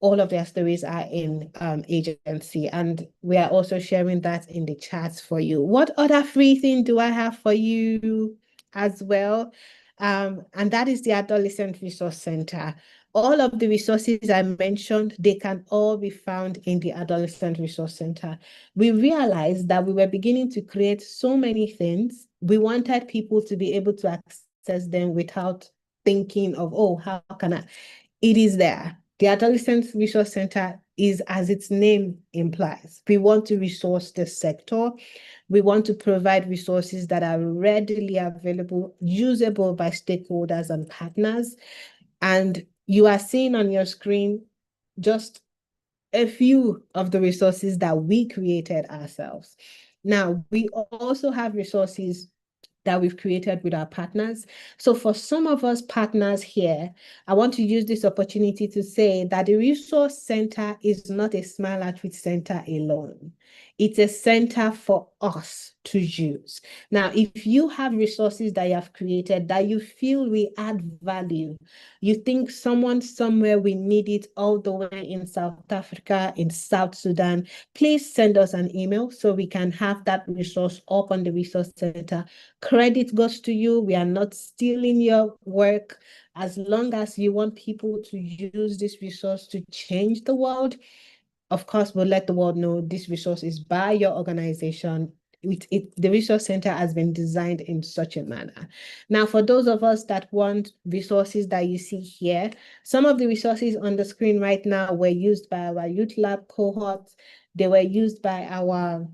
All of their stories are in Agency, and we are also sharing that in the chats for you. What other free thing do I have for you as well? And that is the Adolescent Resource Center. All of the resources I mentioned, they can all be found in the Adolescent Resource Center. We realized that we were beginning to create so many things. We wanted people to be able to access them without thinking of, oh, how can I? It is there. The Adolescent Resource Center is, as its name implies, we want to resource the sector. We want to provide resources that are readily available, usable by stakeholders and partners. And you are seeing on your screen just a few of the resources that we created ourselves. Now, we also have resources that we've created with our partners. So for some of us partners here, I want to use this opportunity to say that the Resource Center is not a Smile Outreach Center alone. It's a center for us to use. Now, if you have resources that you have created that you feel we add value, you think someone somewhere we need it all the way in South Africa, in South Sudan, please send us an email so we can have that resource up on the Resource Center. Credit goes to you. We are not stealing your work. As long as you want people to use this resource to change the world, of course, we'll let the world know this resource is by your organization. The Resource Center has been designed in such a manner. Now, for those of us that want resources that you see here, some of the resources on the screen right now were used by our Youth Lab cohorts. They were used by our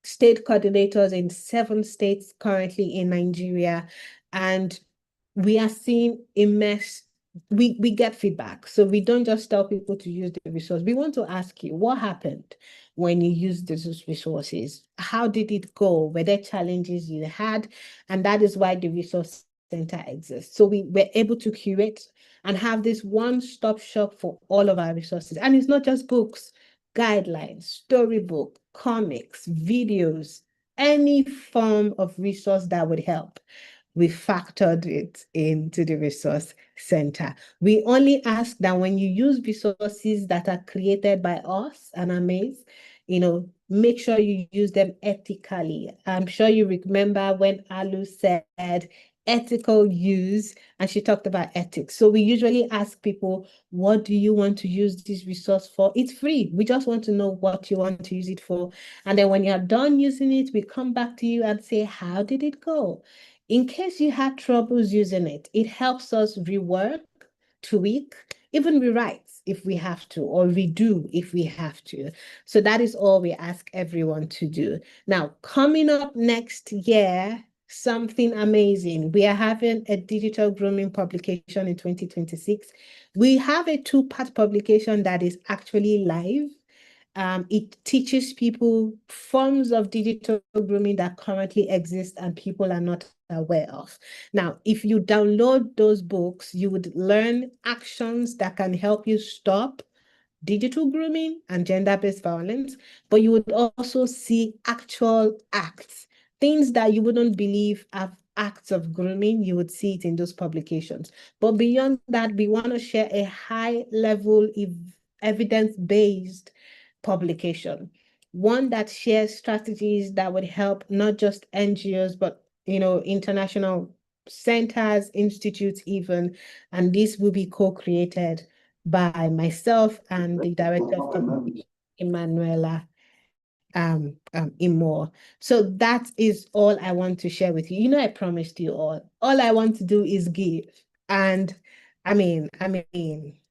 state coordinators in 7 states currently in Nigeria. And we are seeing immense, we get feedback. So we don't just tell people to use the resource. We want to ask you, what happened when you used these resources? How did it go? Were there challenges you had? And that is why the Resource Center exists. So we were able to curate and have this one-stop shop for all of our resources. And it's not just books, guidelines, storybook, comics, videos, any form of resource that would help. We factored it into the Resource Center. We only ask that when you use resources that are created by us and Amaze, make sure you use them ethically. I'm sure you remember when Alu said ethical use, and she talked about ethics. So we usually ask people, what do you want to use this resource for? It's free. We just want to know what you want to use it for. And then when you're done using it, we come back to you and say, how did it go? In case you had troubles using it, it helps us rework, tweak, even rewrite if we have to, or redo if we have to. So that is all we ask everyone to do. Now, coming up next year, something amazing. We are having a digital grooming publication in 2026. We have a 2-part publication that is actually live. It teaches people forms of digital grooming that currently exist and people are not aware of. Now, if you download those books, you would learn actions that can help you stop digital grooming and gender-based violence, but you would also see actual acts, things that you wouldn't believe are acts of grooming. You would see it in those publications. But beyond that, we want to share a high-level evidence-based publication, one that shares strategies that would help not just NGOs, but international centers, institutes even, and this will be co-created by myself and the director of communication, Emanuela Imor. So that is all I want to share with you. I promised you all I want to do is give. And I mean,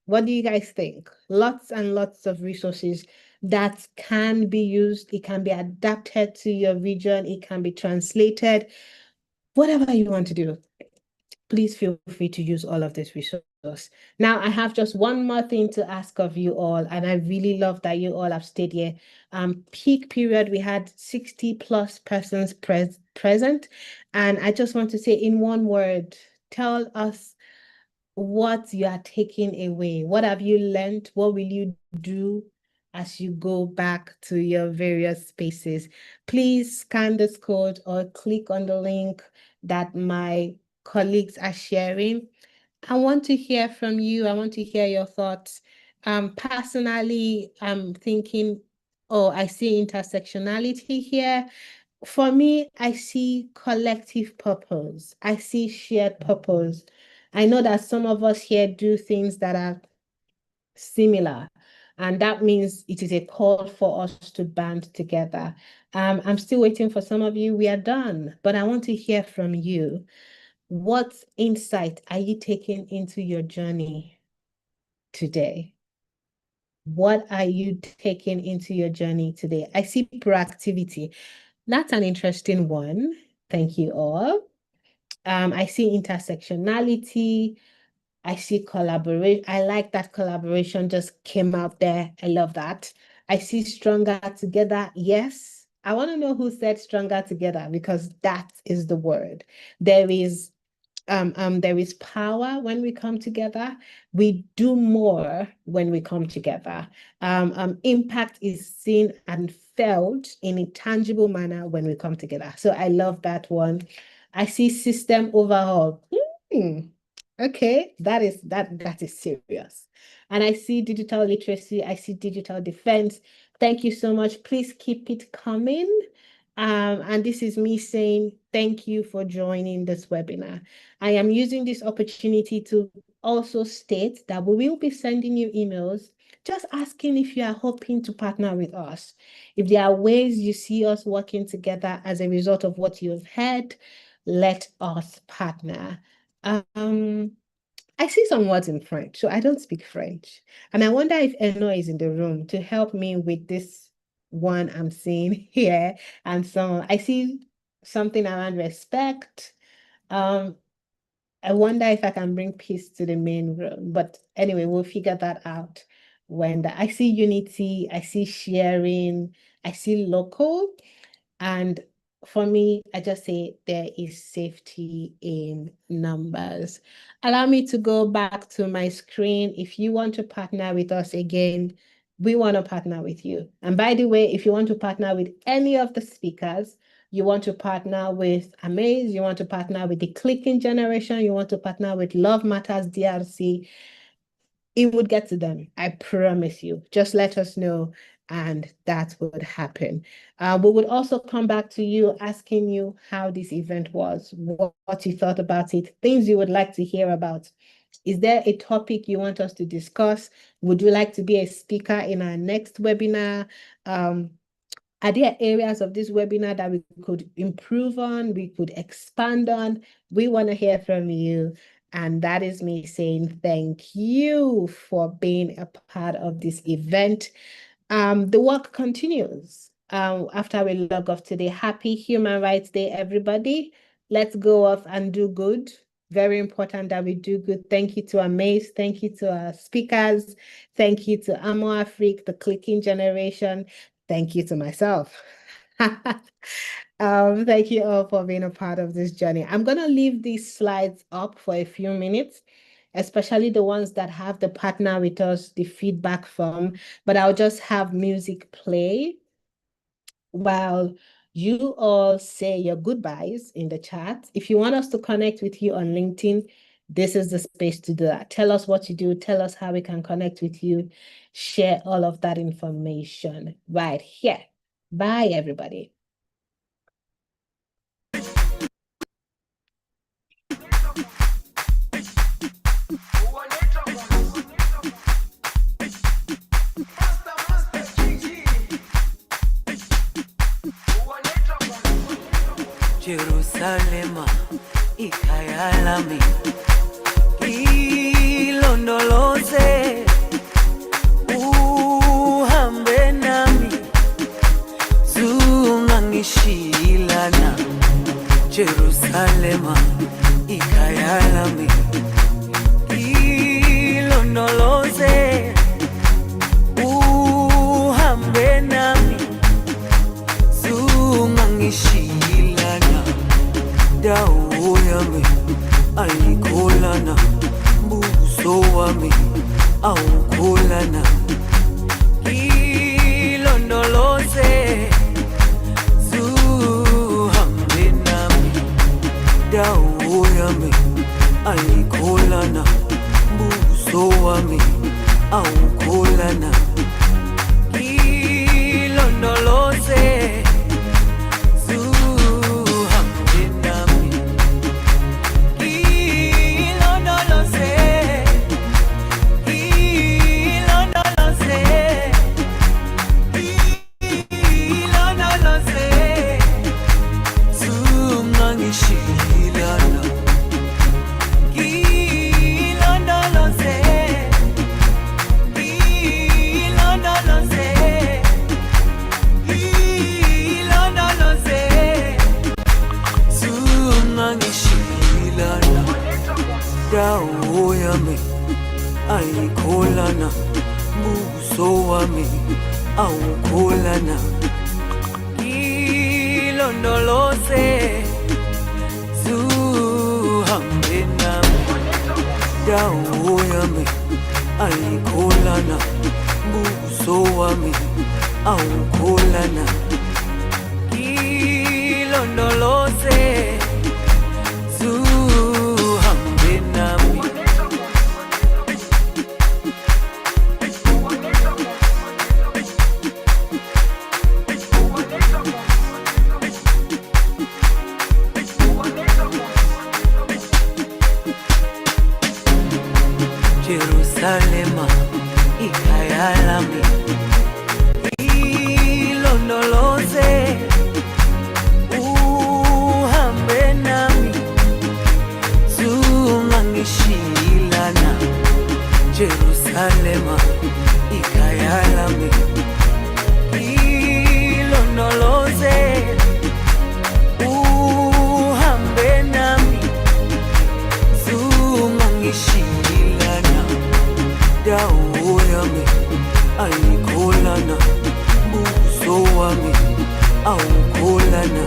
What do you guys think? Lots and lots of resources that can be used. It can be adapted to your region. It can be translated. Whatever you want to do, please feel free to use all of this resource. Now, I have just one more thing to ask of you all, and I really love that you all have stayed here. Peak period, we had 60 plus persons present, and I just want to say in one word, tell us what you are taking away. What have you learned? What will you do as you go back to your various spaces? Please scan this code or click on the link that my colleagues are sharing. I want to hear from you. I want to hear your thoughts. Personally, I'm thinking, oh, I see intersectionality here. For me, I see collective purpose. I see shared purpose. I know that some of us here do things that are similar, and that means it is a call for us to band together. I'm still waiting for some of you. We are done, but I want to hear from you. What insight are you taking into your journey today? What are you taking into your journey today? I see proactivity. That's an interesting one. Thank you all. I see intersectionality. I see collaboration. I like that collaboration just came out there. I love that. I see stronger together. Yes. I want to know who said stronger together, because that is the word. There is power when we come together. We do more when we come together. Impact is seen and felt in a tangible manner when we come together. So I love that one. I see system overhaul. Okay, that is serious. And I see digital literacy. I see digital defense. Thank you so much. Please keep it coming. And this is me saying thank you for joining this webinar. I am using this opportunity to also state that we will be sending you emails just asking if you are hoping to partner with us. If there are ways you see us working together as a result of what you've heard, let us partner. I see some words in French, so I don't speak French. And I wonder if Eno is in the room to help me with this one I'm seeing here. And so I see something around respect. I wonder if I can bring peace to the main room. But anyway, we'll figure that out when I see unity, I see sharing, I see local. And for me, I just say there is safety in numbers. Allow me to go back to my screen. If you want to partner with us again, we want to partner with you. And by the way, if you want to partner with any of the speakers, you want to partner with Amaze, you want to partner with the Clicking Generation, you want to partner with Love Matters DRC, it would get to them. I promise you. Just let us know, and that would happen. We would also come back to you asking you how this event was, what you thought about it, things you would like to hear about. Is there a topic you want us to discuss? Would you like to be a speaker in our next webinar? Are there areas of this webinar that we could improve on, we could expand on? We want to hear from you. And that is me saying thank you for being a part of this event. The work continues after we log off today. Happy Human Rights Day, everybody. Let's go off and do good. Very important that we do good. Thank you to Amaze. Thank you to our speakers. Thank you to Amo Afrique, the Clicking Generation. Thank you to myself. Thank you all for being a part of this journey. I'm going to leave these slides up for a few minutes, especially the ones that have the partner with us, the feedback form, but I'll just have music play while you all say your goodbyes in the chat. If you want us to connect with you on LinkedIn, this is the space to do that. Tell us what you do. Tell us how we can connect with you. Share all of that information right here. Bye, everybody. Jerusalema ikayalami ilondo ilondoloze, uhambe nami, zungangishilana, Jerusalema ikayalami, ilondoloze, uhambe nami, zungangishilana, dawo yami ayikholana, buso wami awukholana, ilondoloze, zuhambe nami, dawo yami ayikholana, buso wami awukholana, ilondoloze, zuhambe nami, ilondoloze, ilondoloze, ilondoloze, zungangishilana, ilondoloze, ilondoloze, ilondoloze, zungangishilana, dawo yami ayikholana, buso wami awukholana, ilondoloze, zuhambe nami, dawo yami ayikholana, buso wami awukholana, ilondoloze, zuhambe nami. Jerusalema ikayalami, ilondoloze, uhambe nami, zungangishilana, Jerusalema ikayalami, ilondoloze, uhambe nami, zungangishilana, dawo yami ayikholana, buso wami awukholana,